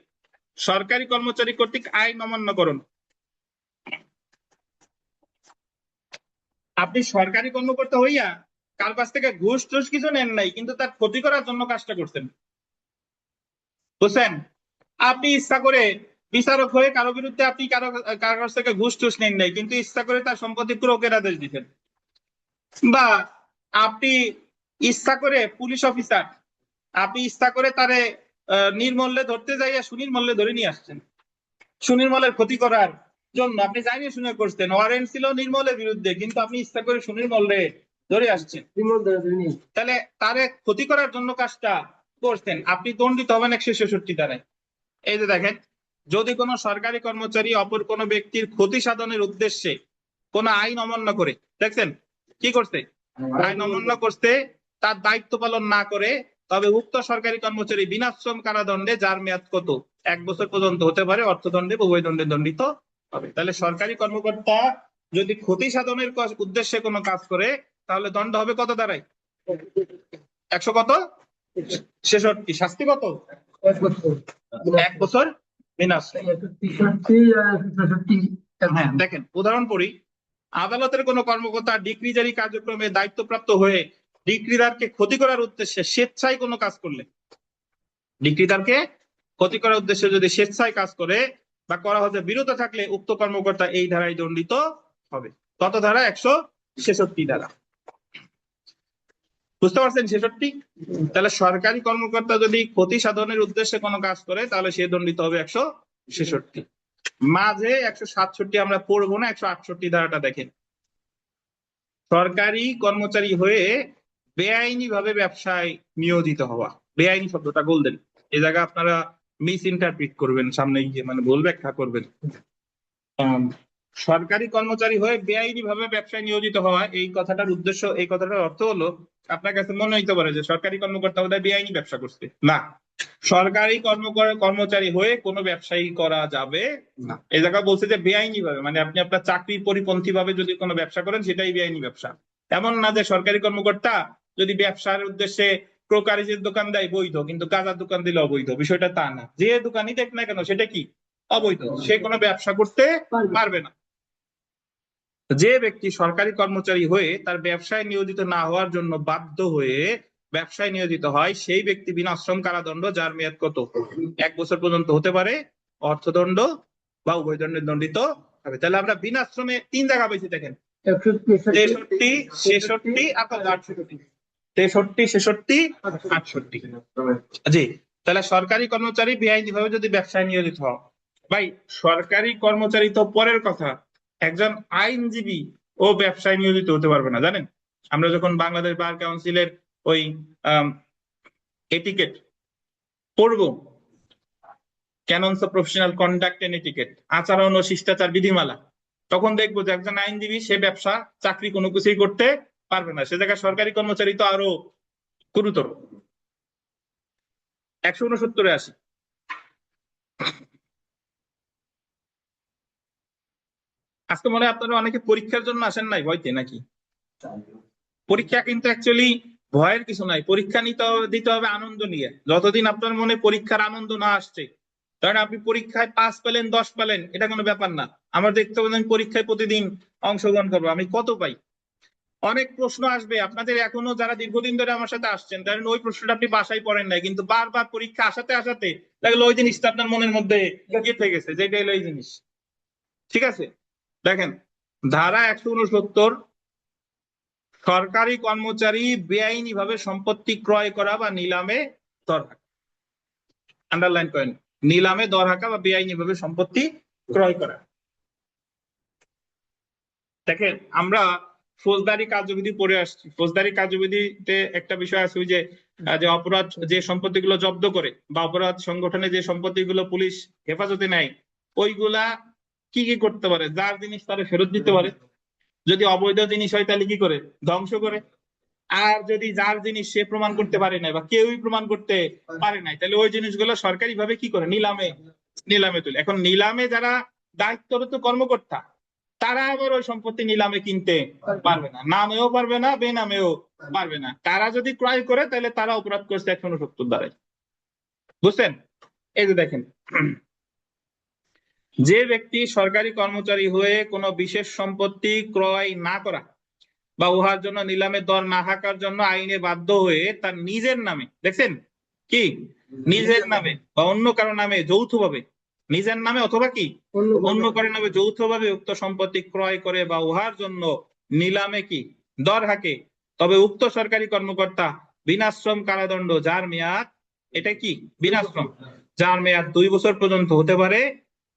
সরকারি কর্মচারী কর্তৃক আইন অমান্যকরণ। আপনি সরকারি কর্মকর্তা হইয়া কার কাছ থেকে ঘুষ টুস কিছু নেন নাই, কিন্তু তার ক্ষতি করার জন্য কাজটা করছেন। বুঝছেন? আপনি ইচ্ছা করে বিচারক হয়ে কারো বিরুদ্ধে আপনি কারো কাছ থেকে ঘুষ টুস নেন নাই, কিন্তু ইচ্ছা করে তার সম্পত্তি ক্রোকের আদেশ দিচ্ছেন। বা আপনি ইচ্ছা করে পুলিশ অফিসার, আপনি ইচ্ছা করে তারে নির্মূল্যে ধরতে যাইয়া সুনির্মূল্যে ধরে নিয়ে আসছেন সুনির্মলের ক্ষতি করার জন্য। আপনি জানিয়ে শুনে করছেন, ওয়ারেন্ট ছিল নির্মলের বিরুদ্ধে, কিন্তু আপনি ইচ্ছা করে সুনির্মলে ধরে আসছেন, তাহলে তারে ক্ষতি করার জন্য কাজটা করছেন, আপনি দণ্ডিত হবেন 166 ধারায়। এই যে দেখেন, যদি কোনো সরকারি কর্মচারী অপর কোনো ব্যক্তির ক্ষতি সাধনের উদ্দেশ্যে কোন আইন অমান্য করে, দেখছেন কি করছে, আইন অমান্য করতে তার দায়িত্ব পালন না করে, তবে উক্ত সরকারি কর্মচারী বিনাশ্রম কারাদণ্ডে, যার মেয়াদ কত 1 বছর পর্যন্ত হতে পারে, অর্থদণ্ডে বা উভয় দণ্ডে দণ্ডিত হবে। তাহলে সরকারি কর্মকর্তা যদি ক্ষতি সাধনের উদ্দেশ্যে কোনো কাজ করে তাহলে দণ্ড হবে কত দাঁড়ায়? 100 কত 66, শাস্তি কত? 1 বছর বিনাশ্রম। হ্যাঁ, দেখেন উদাহরণ পড়ি। আদালতের কোন কর্মকর্তা ডিক্রি জারি কার্যক্রমে দায়িত্বপ্রাপ্ত হয়ে ডিক্রিদারকে ক্ষতি করার উদ্দেশ্যে স্বেচ্ছায় কোনো কাজ করলে, ডিক্রিদারকে ক্ষতি করার উদ্দেশ্যে যদি স্বেচ্ছায় কাজ করে বা করা হতে বিরত থাকলে উক্ত কর্মকর্তা এই ধারায় দণ্ডিত হবে। কত ধারা? 166 ধারা। বুঝতে পারছেন 66? তাহলে সরকারি কর্মকর্তা যদি ক্ষতি সাধনের উদ্দেশ্যে কোনো কাজ করে তাহলে সে দণ্ডিত হবে 166। মাঝে 167 আমরা পড়বো না, 168 ধারাটা দেখেন। সরকারি কর্মচারী হয়ে বেআইনি ভাবে ব্যবসায় নিয়োজিত হওয়া। বেআইনি শব্দটা গোল্ডেন, এই জায়গা আপনারা মিস ইন্টারপ্রিট করবেন, সামনে গিয়ে মানে ভুল ব্যাখ্যা করবেন। সরকারি কর্মচারী হয়ে বেআইনি ভাবে ব্যবসায় নিয়োজিত হওয়া, এই কথাটার উদ্দেশ্য, এই কথাটার অর্থ হলো, আপনার কাছে মনে হইতে পারে যে সরকারি কর্মকর্তা বোধহয় বেআইনি ব্যবসা করছে। না, সরকারি কর্মচারী হয়ে কোনো ব্যবসায়ী করা যাবে না। এই জায়গা বলছে যে বেআইনি ভাবে, মানে আপনি আপনার চাকরির পরিপন্থী ভাবে যদি কোনো ব্যবসা করেন সেটাই বেআইনি ব্যবসা। এমন না যে সরকারি কর্মকর্তা যদি ব্যবসার উদ্দেশ্যে ক্রোকারিজের দোকান দেয় বৈধ, কিন্তু গাঁজার দোকান দিলে অবৈধ, বিষয়টা তা না। যে দোকানই দেখ না কেন সেটা কি? অবৈধ, সে কোনো ব্যবসা করতে পারবে না। যে ব্যক্তি সরকারি কর্মচারী হয়ে তার ব্যবসায় নিয়োজিত না হওয়ার জন্য বাধ্য হয়ে ব্যবসায় নিয়োজিত হয় সেই ব্যক্তি বিনাশ্রম কারাদণ্ড, যার মেয়াদ কত? 1 বছর পর্যন্ত হতে পারে, অর্থদণ্ড বা উভয় দণ্ডে দণ্ডিত হবে। তাহলে আমরা বিনাশ্রমে 3 জায়গা পেয়েছি, দেখেন 63, 66 আর 68। 63, 66, 68। জি, তাহলে সরকারি কর্মচারী বেআইনি ভাবে যদি ব্যবসায় নিয়োজিত হও, ভাই সরকারি কর্মচারী তো পরের কথা, একজন আইনজীবী ও ব্যবসায় নিয়োজিত হতে পারবে না, জানেন? আমরা যখন বাংলাদেশ বার কাউন্সিলের ওই এটিকেট পড়বো, canons of professional conduct and etiquette, আচরণ ও শিষ্টাচার বিধিমালা, তখন দেখবো যে একজন আইনজীবী সে ব্যবসা চাকরি কোনো কিছুই করতে পারবে না। সে জায়গায় সরকারি কর্মচারী তো আরো গুরুতর। 169-এ আসি। আজকে মনে হয় আপনারা অনেকে পরীক্ষার জন্য আসেন নাই ভয়তে, নাকি? পরীক্ষা কিন্তু অ্যাকচুয়ালি ভয়ের কিছু নাই, পরীক্ষা দিতে হবে আনন্দ নিয়ে। যতদিন আপনার মনে পরীক্ষার আনন্দ না আসছে, কারণ আপনি পরীক্ষায় 5 পেলেন 10 পেলেন এটা কোনো ব্যাপার না। আমার দেখতে হবে আমি পরীক্ষায় প্রতিদিন অংশগ্রহণ করবো, আমি কত পাই। অনেক প্রশ্ন আসবে আপনাদের, এখনো যারা দীর্ঘদিন ধরে আমার সাথে আসছেন, কারণ ওই প্রশ্নটা আপনি বাসায় পড়েন নাই, কিন্তু বারবার পরীক্ষা আসাতে আসাতে দেখলো ওই জিনিসটা আপনার মনের মধ্যে গেঁথে গেছে, যেটা হলো এই জিনিস। ঠিক আছে, দেখেন ধারা 169, সরকারি কর্মচারী বেআইনি ভাবে সম্পত্তি ক্রয় করা বা নিলামে দর হাঁকা। আন্ডারলাইন করেন, নিলামে দর হাঁকা বা বেআইনি ভাবে সম্পত্তি ক্রয় করা। দেখেন আমরা ফৌজদারি কার্যবিধি পড়ে আসছি, ফৌজদারি কার্যবিধিতে একটা বিষয় আছে ওই যে অপরাধ যে সম্পত্তিগুলো জব্দ করে বা অপরাধ সংগঠনে যে সম্পত্তিগুলো পুলিশ হেফাজতে নেয়, ওইগুলা কি কি করতে পারে? যার জিনিস তারা ফেরত দিতে পারে, যদি অবৈধ জিনিস হয় তাহলে কি করে? ধ্বংস করে। আর যদি যার জিনিস সে প্রমাণ করতে পারে নাই বা কেউই প্রমাণ করতে পারে নাই, তাহলে ওই জিনিসগুলো সরকারি ভাবে কি করে? নিলামে তুলে। এখন নিলামে যারা দায়িত্বরত কর্মকর্তা, তারা আবার ওই সম্পত্তি নিলামে কিনতে পারবে না, নামেও পারবে না, বেনামেও পারবে না। তারা যদি ক্রয় করে তাহলে তারা অপরাধ করছে 169 দ্বারাই। বুঝছেন? এই যে দেখেন, যে ব্যক্তি সরকারি কর্মচারী হয়ে কোনো বিশেষ সম্পত্তি ক্রয় না করা বা উহার জন্য নিলামে দর না হাঁকার জন্য আইনে বাধ্য হয়ে তার নিজের নামে, দেখছেন কি, নিজের নামে বা অন্য কারো নামে যৌথভাবে, নিজের নামে অথবা কি অন্য কারো নামে যৌথভাবে উক্ত সম্পত্তি ক্রয় করে বা উহার জন্য নিলামে কি দর হাঁকে, তবে উক্ত সরকারি কর্মকর্তা বিনাশ্রম কারাদণ্ড, যার মেয়াদ, এটা কি বিনাশ্রম, যার মেয়াদ 2 বছর পর্যন্ত হতে পারে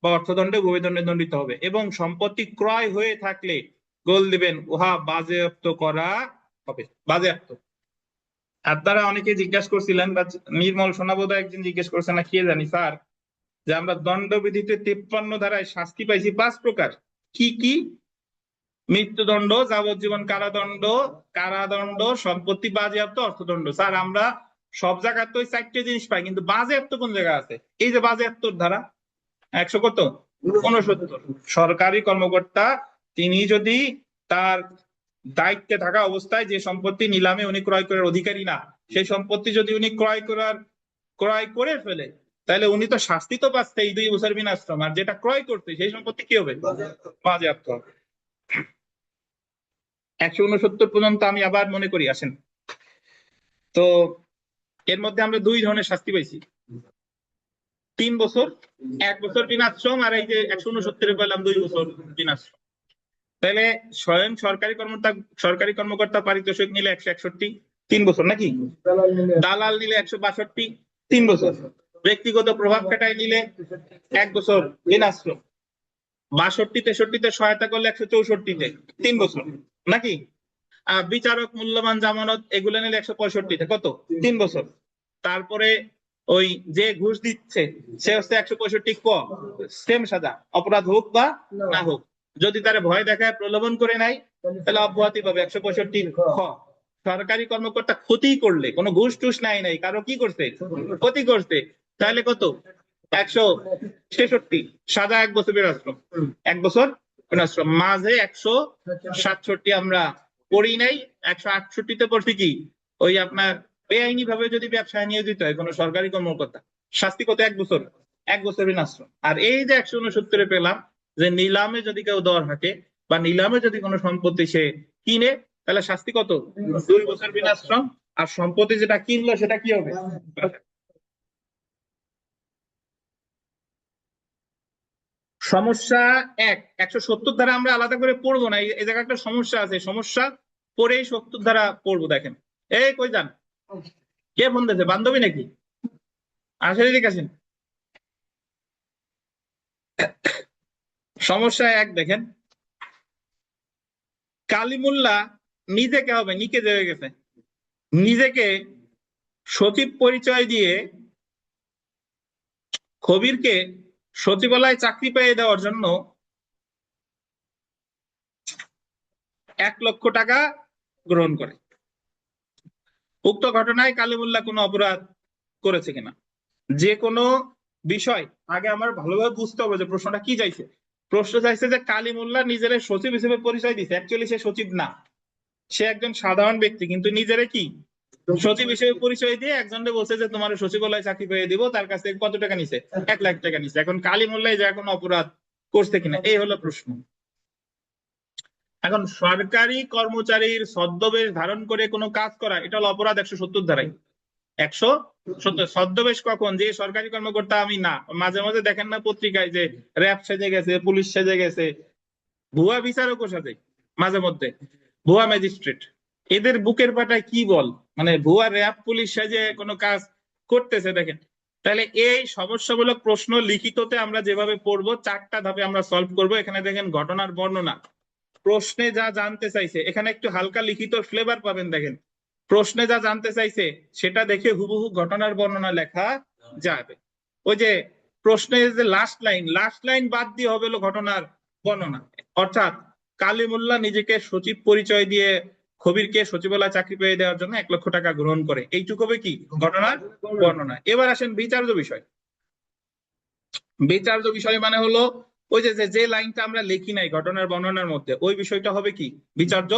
বা অর্থদণ্ডে উভয় দণ্ডে দণ্ডিত হবে। এবং সম্পত্তি ক্রয় হয়ে থাকলে গোল দিবেন, উহা বাজেয়াপ্ত করা হবে। বাজেয়াপ্ত। আপনারা অনেকে জিজ্ঞাসা করছিলেন বা নির্মল সোনাবোধ একদিন জিজ্ঞেস করছে না কে জানি স্যার, যে আমরা দণ্ডবিধিতে 53 ধারায় শাস্তি পাইছি 5 প্রকার, কি কি? মৃত্যুদণ্ড, যাবজ্জীবন কারাদণ্ড, কারাদণ্ড, সম্পত্তি বাজেয়াপ্ত, অর্থদণ্ড। স্যার আমরা সব জায়গায় তো 4টে জিনিস পাই, কিন্তু বাজেয়াপ্ত কোন জায়গায় আছে? এই যে বাজেয়াপ্তর ধারা 169। সরকারি কর্মকর্তা তিনি যদি তার দায়িত্বে থাকা অবস্থায় যে সম্পত্তি নিলামে উনি ক্রয় করার অধিকারী না, সেই সম্পত্তি যদি উনি ক্রয় করে ফেলে, তাহলে উনি তো শাস্তি তো পাচ্ছে এই 2 বছর বিনাশ্রম, আর যেটা ক্রয় করতে সেই সম্পত্তি কি হবে? বাজেয়াপ্ত হবে। 169 পর্যন্ত আমি আবার মনে করি, আসেন তো এর মধ্যে আমরা দুই ধরনের শাস্তি পাইছি, 3 বছর 1 বছর বিনাশ্রম, আর এই যে 169 পেলাম 2 বছর বিনাশ্রম। তাহলে স্বয়ং সরকারি কর্মকর্তা পারিতোষিক নিলে 161, 3 বছর নাকি? দালাল নিলে 162, 3 বছর। ব্যক্তিগত প্রভাব খাটায় নিলে 1 বছর বিনাশ্রম। 62, 63-তে সহায়তা করলে 164-তে 3 বছর নাকি? আর বিচারক মূল্যবান জামানত এগুলো নিলে 165-তে কত? 3 বছর। তারপরে ওই যে ঘুষ দিচ্ছে সে হচ্ছে 165 ক, সেম সাজা, অপরাধ হোক বা না হোক। যদি তারা ভয় দেখায় প্রলোভন করে নাই তাহলে অব্যাহতি পাবে 165 খ। সরকারি কর্মকর্তা ক্ষতি করলে, কোনো ঘুষ টুস নাই কারো কি করছে, ক্ষতি করছে, তাহলে কত? 166, সাজা 1 বছর বিনাশ্রম। 1 বছর বিনাশ্রম। মাঝে 167 আমরা পড়ি নাই, 168-তে পড়ছি কি, ওই আপনার বেআইনি ভাবে যদি ব্যবসায় নিয়োজিত হয় কোনো সরকারি কর্মকর্তা, শাস্তি কত? 1 বছর, 1 বছর বিনাশ্রম। আর এই যে 169-এ পেলাম যে নিলামে যদি কেউ দর হাঁকে বা নিলামে যদি কোনো সম্পত্তি সে কিনে, তাহলে শাস্তি কত? 2 বছর বিনাশ্রম। আর সম্পত্তি যেটা কিনলো সেটা কি হবে? সমস্যা 1, 170 ধারা আমরা আলাদা করে পড়বো না, এই জায়গায় একটা সমস্যা আছে, সমস্যা পরেই 70 ধারা পড়বো। দেখেন, এই কই যান, কে ফোন দিয়েছে, বান্ধবী নাকি? আসেন, এদিকে আসেন। সমস্যা 1 দেখেন, কালিমুল্লাহ নিজেকে হবে নিকে হয়ে গেছে, নিজেকে সচিব পরিচয় দিয়ে খবিরকে সচিবালয়ে চাকরি পেয়ে দেওয়ার জন্য 1 লক্ষ টাকা গ্রহণ করে। উক্ত ঘটনায় কালিমুল্লাহ কোনো অপরাধ করেছে কিনা? যে কোনো বিষয় আগে আমার ভালোভাবে বুঝতে হবে যে প্রশ্নটা কি চাইছে। প্রশ্ন চাইছে যে কালিমুল্লাহ নিজের সচিব হিসেবে পরিচয় দিচ্ছে, অ্যাকচুয়ালি সে সচিব না, সে একজন সাধারণ ব্যক্তি, কিন্তু নিজের কি সচিব হিসেবে পরিচয় দিয়ে একজনকে বলছে যে তোমার সচিবালয়ে চাকরি পেয়ে দিব, তার কাছে কত টাকা নিছে? 1 লাখ টাকা নিছে। এখন কালিমুল্লাহ যে কোনো অপরাধ করছে কিনা, এই হলো প্রশ্ন। এখন সরকারি কর্মচারীর ছদ্মবেশ ধারণ করে কোনো কাজ করা, এটা হলো অপরাধ 170 ধারায়। 170 ছদ্মবেশ কখন? যে সরকারি কর্মকর্তা আমি না। মাঝে মাঝে দেখেন না পত্রিকায় যে র্যাব সেজে গেছে, পুলিশ সেজে গেছে, ভুয়া বিচারকও সাজে মাঝে মধ্যে, ভুয়া ম্যাজিস্ট্রেট। এদের বুকের পাটায় কি বল, মানে ভুয়া র্যাব পুলিশ সেজে কোনো কাজ করতেছে দেখেন। তাহলে এই সমস্যামূলক প্রশ্ন লিখিততে আমরা যেভাবে পড়বো 4টা ধাপে আমরা সলভ করব। এখানে দেখেন ঘটনার বর্ণনা, প্রশ্নে যা জানতে চাইছে, এখানে একটু হালকা লিখিত ফ্লেভার পাবেন। দেখেন প্রশ্নে যা জানতে চাইছে সেটা দেখে হুবহু ঘটনার বর্ণনা লেখা যাবে। ওই যে প্রশ্নের যে লাস্ট লাইন বাদ দিয়ে হবে হলো ঘটনার বর্ণনা। অর্থাৎ কালিমুল্লাহ নিজেকে সচিব পরিচয় দিয়ে খবিরকে সচিবালয় চাকরি পেয়ে দেওয়ার জন্য 1 লক্ষ টাকা গ্রহণ করে, এইটুকু হবে কি ঘটনার বর্ণনা। এবার আসেন বিচার্য বিষয়। বিচার্য বিষয় মানে হলো ওই যে লাইনটা আমরা লিখি নাই ঘটনার বর্ণনার মধ্যে, ওই বিষয়টা হবে কি বিচার্য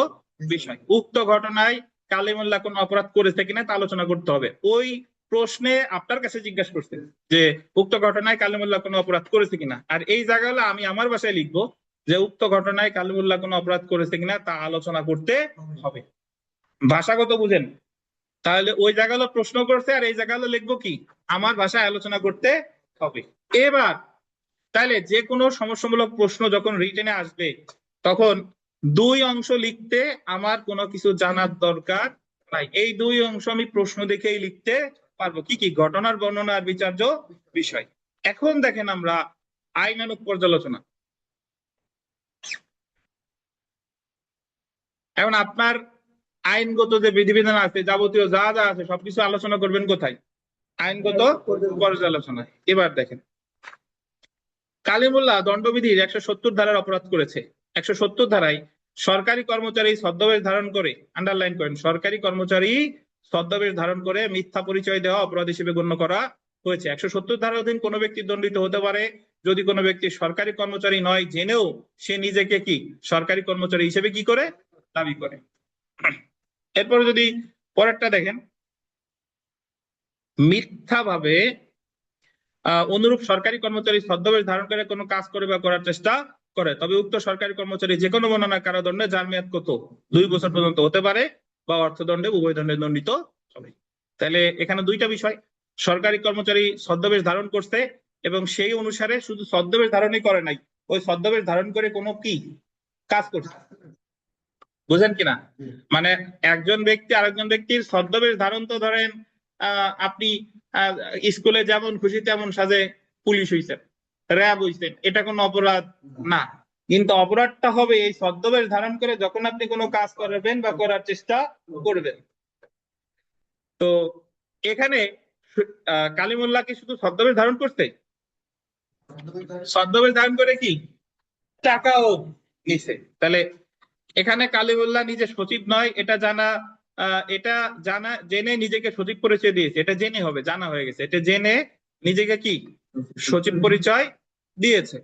বিষয়। উক্ত ঘটনায় কালিমুল্লাহ কোন অপরাধ করেছে কিনা তা আলোচনা করতে হবে। ওই প্রশ্নে আপনার কাছে জিজ্ঞাসা করছে যে উক্ত ঘটনায় কালিমুল্লাহ কোন অপরাধ করেছে কিনা, আর এই জায়গায় আমি আমার ভাষায় লিখবো যে উক্ত ঘটনায় কালিমুল্লাহ কোন অপরাধ করেছে কিনা তা আলোচনা করতে হবে। ভাষাগত বুঝেন, তাহলে ওই জায়গায় প্রশ্ন করছে আর এই জায়গায় লিখবো কি আমার ভাষায় আলোচনা করতে হবে। এবার তাহলে যে কোনো সমস্যামূলক প্রশ্ন যখন রিটেনে আসবে তখন 2 অংশ লিখতে আমার কোনো কিছু জানার দরকার নাই। এই 2 অংশ আমি প্রশ্ন দেখেই লিখতে পারবো। কি কি? ঘটনার বর্ণনা আর বিচার্য বিষয়। এখন দেখেন আমরা আইনানুগ পর্যালোচনা। এখন আপনার আইনগত যে বিধিবিধান আছে, যাবতীয় যা যা আছে সবকিছু আলোচনা করবেন কোথায়? আইনগত পর্যালোচনা। এবার দেখেন কালিমুল্লাহ দণ্ডবিধির 170 ধারার অপরাধ করেছে। 170 ধারায় সরকারি কর্মচারী ছদ্মবেশ ধারণ করে, আন্ডারলাইন করেন, সরকারি কর্মচারী ছদ্মবেশ ধারণ করে মিথ্যা পরিচয় দেওয়া অপরাধ হিসেবে গণ্য করা হয়েছে। 170 ধারার অধীন কোনো ব্যক্তি দণ্ডিত হতে পারে যদি কোনো ব্যক্তি সরকারি কর্মচারী নয় জেনেও সে নিজেকে কি সরকারি কর্মচারী হিসেবে কি করে দাবি করে। এরপরে যদি পরেরটা দেখেন, মিথ্যাভাবে অনুরূপ সরকারি কর্মচারী ছদ্মবেশ ধারণ করে কোনো কাজ করে বা করার চেষ্টা করে, তবে উক্ত সরকারি কর্মচারী যে কোনো বর্ণনার কারাদণ্ডে যার মেয়াদ কত 2 বছর পর্যন্ত হতে পারে বা অর্থদণ্ডে উভয় দণ্ডে দণ্ডিত হবে। তাহলে এখানে দুইটা বিষয়, সরকারি কর্মচারী ছদ্মবেশ ধারণ করছে এবং সেই অনুসারে শুধু ছদ্মবেশ ধারণই করে নাই, ওই ছদ্মবেশ ধারণ করে কোনো কি কাজ করছে, বুঝেন কিনা? মানে একজন ব্যক্তি আরেকজন ব্যক্তির ছদ্মবেশ ধারণ তো ধরেন আপনি স্কুলে যেমন খুশি তেমন সাজে পুলিশ হইছেন, র্যাব হইছেন, এটা কোনো অপরাধ না। কিন্তু অপরাধটা হবে এই ছদ্মবেশ ধারণ করে যখন আপনি কোনো কাজ করবেন বা করার চেষ্টা করবেন। তো এখানে কালিমুল্লাহ কি শুধু ছদ্মবেশ ধারণ করছে? ছদ্মবেশ ধারণ করে কি টাকাও নিছে। তাহলে এখানে কালিমুল্লাহ নিজে সচিব নয়, এটা জানা জেনে নিজেকে সচিব পরিচয় দিয়েছে, এটা জেনে হবে, জানা হয়ে গেছে, এটা জেনে নিজেকে কি সচিব পরিচয় দিয়েছে।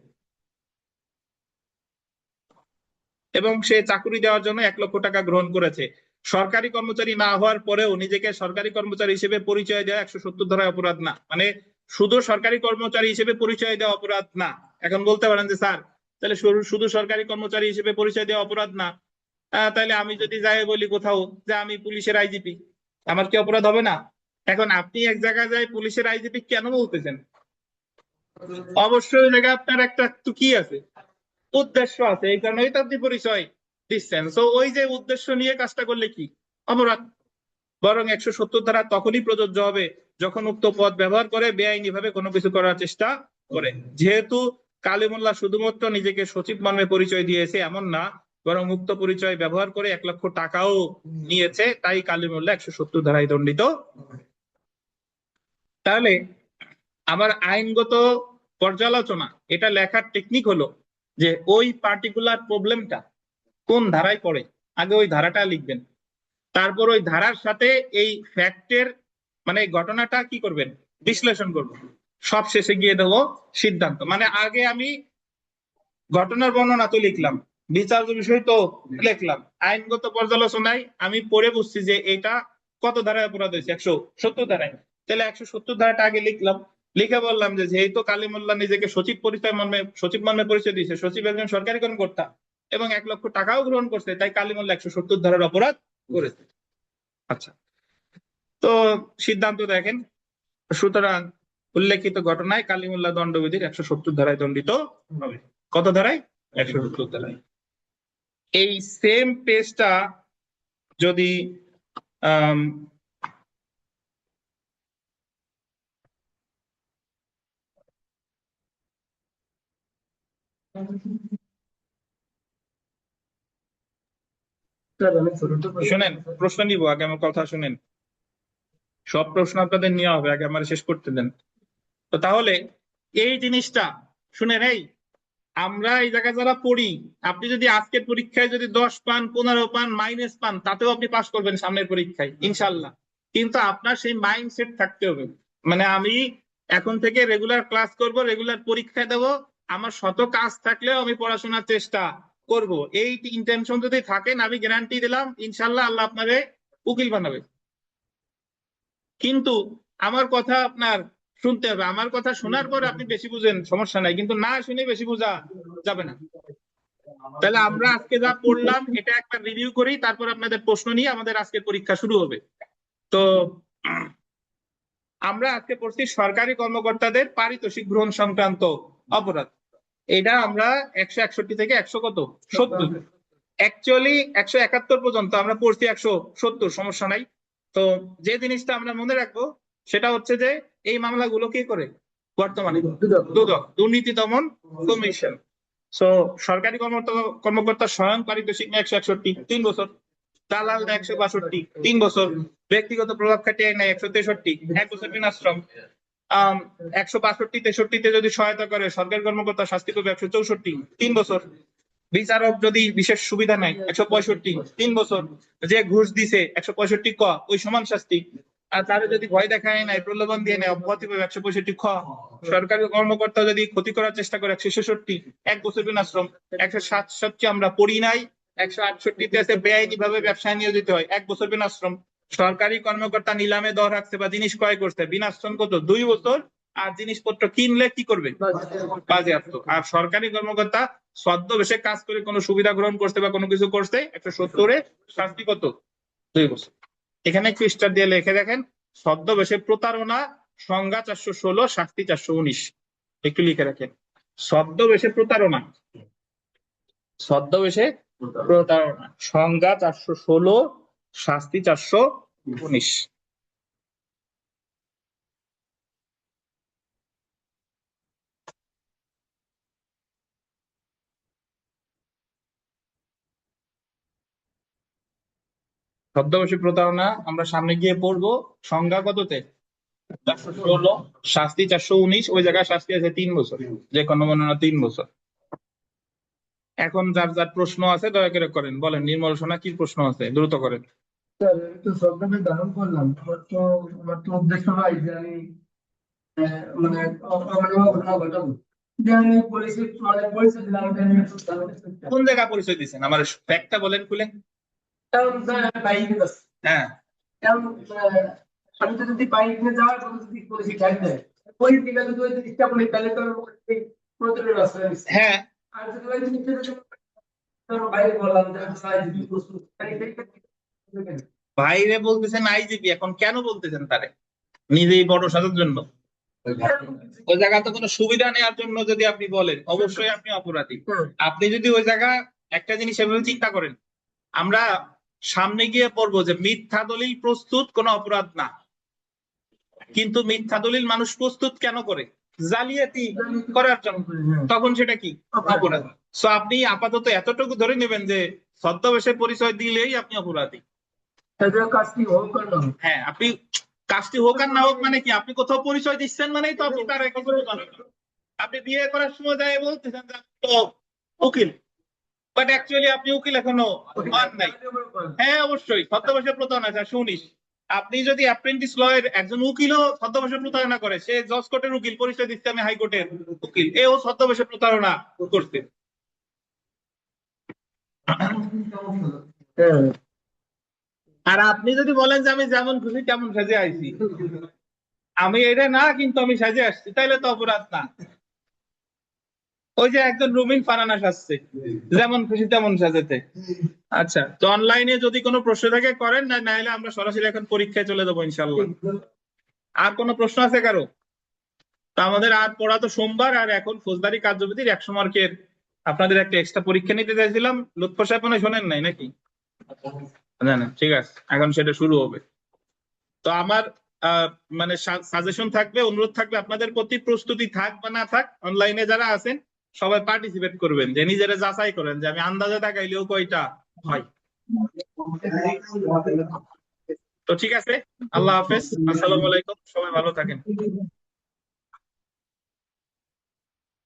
এবং সে চাকরি দেওয়ার জন্য 1 লক্ষ টাকা গ্রহণ করেছে। সরকারি কর্মচারী না হওয়ার পরেও নিজেকে সরকারি কর্মচারী হিসেবে পরিচয় দেওয়া 170 ধারায় অপরাধ না, মানে শুধু সরকারি কর্মচারী হিসেবে পরিচয় দেওয়া অপরাধ না। এখন বলতে পারেন যে স্যার তাহলে শুধু সরকারি কর্মচারী হিসেবে পরিচয় দেওয়া অপরাধ না, তাহলে আমি যদি যাই বলি কোথাও যে আমি পুলিশের আইজিপি, আমার কি অপরাধ হবে না? এখন আপনি এক জায়গায় যাই পুলিশের আইজিপি কেন বলতেছেন? অবশ্যই জায়গায় আপনার একটা কি আছে, উদ্দেশ্য আছে, এই কারণেই তো আপনি পরিচয় দিচ্ছেন। তো ওই যে উদ্দেশ্য নিয়ে কাজটা করলে কি অপরাধ? বরং 170 ধারা তখনই প্রযোজ্য হবে যখন উক্ত পদ ব্যবহার করে বেআইনি ভাবে কোনো কিছু করার চেষ্টা করে। যেহেতু কালিমুল্লাহ শুধুমাত্র নিজেকে সচিব মর্মে পরিচয় দিয়েছে এমন না, বরং উক্ত পরিচয় ব্যবহার করে 1 লক্ষ টাকাও নিয়েছে, তাই কালিমুল্লাহ 170 ধারায় দণ্ডিত। তাহলে আমার আইনগত পর্যালোচনা, এটা লেখার টেকনিক হলো যে ওই পার্টিকুলার প্রবলেমটা কোন ধারায় পড়ে, আগে ওই ধারাটা লিখবেন, তারপর ওই ধারার সাথে এই ফ্যাক্টের মানে ঘটনাটা কি করবেন, বিশ্লেষণ করবেন, সব শেষে গিয়ে দেবো সিদ্ধান্ত। মানে আগে আমি ঘটনার বর্ণনা তো লিখলাম, বিচার্য বিষয় তো লিখলাম, আইনগত পর্যালোচনায় আমি পড়ে বুঝছি যে এটা কত ধারায় অপরাধ হয়েছে, 170 ধারায়। তাহলে 170 ধারাটা আগে লিখলাম, লিখে বললাম যে যেহেতু কালিমুল্লাহ নিজেকে সচিব মর্মে পরিচয় দিয়েছে, সচিব একজন সরকারি কর্মকর্তা এবং 1 লক্ষ টাকাও গ্রহণ করছে, তাই কালিমুল্লাহ 170 ধারার অপরাধ করেছে। আচ্ছা, তো সিদ্ধান্ত দেখেন, সুতরাং উল্লেখিত ঘটনায় কালিমুল্লাহ দণ্ডবিধির 170 ধারায় দণ্ডিত হবে। কত ধারায়? 170 ধারায়। এই সেম পেজটা যদি শুনেন, প্রশ্ন নিব, আগে আমার কথা শুনেন, সব প্রশ্ন আপনাদের নেওয়া হবে, আগে আমার শেষ করতে দেন। তো তাহলে এই জিনিসটা শুনেন, এই আমরা এই জায়গায় যারা পড়ি, আপনি যদি আজকের পরীক্ষায় যদি 10 পান, 15 পান, মাইনাস পান, তাতেও আপনি পাস করবেন সামনের পরীক্ষায় ইনশাল্লাহ। কিন্তু আপনার সেই মাইন্ডসেট থাকতে হবে, মানে আমি এখন থেকে রেগুলার ক্লাস করব, রেগুলার পরীক্ষা দেব, আমার শত কাজ থাকলেও আমি পড়াশোনার চেষ্টা করব, এই ইন্টেনশন যদি থাকেন আমি গ্যারান্টি দিলাম ইনশাল্লাহ আল্লাহ আপনারে উকিল বানাবে। কিন্তু আমার কথা আপনার শুনতে হবে, আমার কথা শোনার পর আপনি বেশি বুঝেন সমস্যা নাই, কিন্তু না শুনে বেশি বোঝা যাবে না। তাহলে আমরা আজকে যা পড়লাম এটা একটা রিভিউ করি, তারপর আপনাদের প্রশ্ন নিয়ে আমাদের আজকের পরীক্ষা শুরু হবে। তো আমরা আজকে পড়ছি সরকারি কর্মকর্তাদের পারিতোষিক গ্রহণ সংক্রান্ত অপরাধ। এটা আমরা 161 থেকে 100 কত 70, অ্যাকচুয়ালি 171 পর্যন্ত আমরা পড়ছি, 170 সমস্যা নাই। তো যে জিনিসটা আমরা মনে রাখবো সেটা হচ্ছে যে এই মামলাগুলো কে করে বর্তমানে, দুদক, দুর্নীতি দমন কমিশন। সো সরকারি কর্মকর্তা স্বয়ং পারিতোষিক 161, 3 বছর, দালাল 162, 3 বছর, ব্যক্তিগত প্রভাব খাটিয়ে নেয় 163, 1 বছর বিনাশ্রম, 162, 63 যদি সহায়তা করে সরকারি কর্মকর্তা শাস্তি পাবে 164, 3 বছর, বিচারক যদি বিশেষ সুবিধা নেয় 165, 3 বছর, যে ঘুষ দিছে 165 ক ওই সমান শাস্তি, আর তারা যদি ভয় দেখায় নাই, প্রলোভন দিয়ে নেয়, অব্যাহতি পাবে 165 খ, সরকারি কর্মকর্তা যদি ক্ষতি করার চেষ্টা করে 166, 1 বছর বিনাশ্রম, 167 আমরা পড়ি নাই, 168 আছে বেআইনি ভাবে ব্যবসায় নিয়োজিত হয় 1 বছর বিনাশ্রম, সরকারি কর্মকর্তা নিলামে দর রাখছে বা জিনিস ক্রয় করছে বিনাশ্রম কত 2 বছর, আর জিনিসপত্র কিনলে কি করবে বাজেয়াপ্ত, আর সরকারি কর্মকর্তা ছদ্মবেশে কাজ করে কোনো সুবিধা গ্রহণ করতে বা কোনো কিছু করতে 170 শাস্তি কত 2 বছর। এখানে একটু স্টার দিয়ে লিখে দেখেন, ছদ্মবেশে প্রতারণা সংজ্ঞা 416, শাস্তি 419। একটু লিখে রাখেন। ছদ্মবেশে প্রতারণা, ছদ্মবেশে প্রতারণা সংজ্ঞা 416, শাস্তি 419। ছদ্মবেশে প্রতারণা আমরা সামনে গিয়ে পড়বো। সংজ্ঞা কততে? 416, শাস্তি 419। ওই জায়গায় শাস্তি আছে 3 বছর, যে কোনো বর্ণনা 3 বছর। এখন যার যার প্রশ্ন আছে দয়া করে করেন, বলেন। নির্মল সোনা, কি প্রশ্ন আছে? দ্রুত করেন। স্যার আমি তো সবটাকে ধারণ করলাম, আমার তো উদ্দেশ্য নয় যে আমি মানে অঘটনা ঘটাবো, যে আমি পরিচয় দিলাম যে আমি একটু ধারণ করতে চাই। কোন জায়গায় পরিচয় দিচ্ছেন আমার ফ্যাক্টটা বলেন খুলে। কারণ স্যার বাইরে যাচ্ছি, হ্যাঁ, কারণ আমি তো যদি বাইরে যাওয়ার কথা যদি পরিচয় থাকতে ওই দিকে যদি ওই জিনিসটা বলি তাহলে তো প্রতিরোধ রাস্তা নিচ্ছি। হ্যাঁ, আর যদি ওই জিনিসটা যদি বাইরে বললাম যে আমি চাই যদি প্রস্তুত তাহলে সেই ক্ষেত্রে ভাইরে বলতেছেন আইজিপি, এখন কেন বলতেছেন তারে? নিজেই বড় সাজার জন্য? ওই জায়গা তো কোনো সুবিধা নেওয়ার জন্য যদি আপনি বলেন, অবশ্যই আপনি অপরাধী। আপনি যদি ওই জায়গা একটা জিনিস এভাবে চিন্তা করেন, আমরা সামনে গিয়ে পড়বো যে মিথ্যা দলিল প্রস্তুত কোনো অপরাধ না, কিন্তু মিথ্যা দলিল মানুষ প্রস্তুত কেন করে? জালিয়াতি করার জন্য। তখন সেটা কি? অপরাধ। সো আপনি আপাতত এতটুকু ধরে নেবেন যে ছদ্মবেশে পরিচয় দিলেই আপনি অপরাধী। কাজটি হোক আর না হোক। হ্যাঁ, আপনি কাজটি হোক আর না হোক মানে কি? আপনি কোথাও পরিচয় দিচ্ছেন মানেই তো আপনি তার একজন উদাহরণ। আপনি বিয়ে করার সময় যায় বলতেছেন যে আপনি তো উকিল, বাট অ্যাকচুয়ালি আপনি উকিল এখনো হন নাই। হ্যাঁ, অবশ্যই ছদ্মবেশে প্রতারণা 419। আপনি যদি অ্যাপ্রেন্টিস লয়ের একজন উকিলও ছদ্মবেশে প্রতারণা করে, সে জজ কোর্টের উকিল, পরিচয় দিচ্ছে আমি হাইকোর্টের উকিল, এও ছদ্মবেশে প্রতারণা করতে। আর আপনি যদি বলেন যে আমি যেমন খুশি তেমন সাজে আইছি, আমি এটা না কিন্তু আমি সাজে আসছি, তাইলে তো অপরাধ না। ওই যে একজন রুমিন ফারানা সাজছে যেমন খুশি তেমন সাজেতে। আচ্ছা, তো অনলাইনে যদি কোনো প্রশ্ন থাকে করেন, না নাহলে আমরা সরাসরি এখন পরীক্ষায় চলে যাবো ইনশাল্লাহ। আর কোনো প্রশ্ন আছে কারো? তো আমাদের আর পড়া তো সোমবার, আর এখন ফৌজদারি কার্যবিধির 100 মার্কের আপনাদের একটা এক্সট্রা পরীক্ষা নিতে চাইছিলাম। লুৎফর সাহেব মনে হয় শোনেন নাই নাকি? না না, ঠিক আছে, এখন সেটা শুরু হবে। তো আমার মানে সাজেশন থাকবে, অনুরোধ থাকবে আপনাদের প্রতি, প্রস্তুতি থাক বা না থাক, অনলাইনে যারা আছেন সবাই পার্টিসিপেট করবেন, যে নিজেরা যাচাই করেন যে আমি আন্দাজে তাকাইলেও কয়টা হয়। তো ঠিক আছে, আল্লাহ হাফেজ, আসসালামু আলাইকুম, সবাই ভালো থাকেন।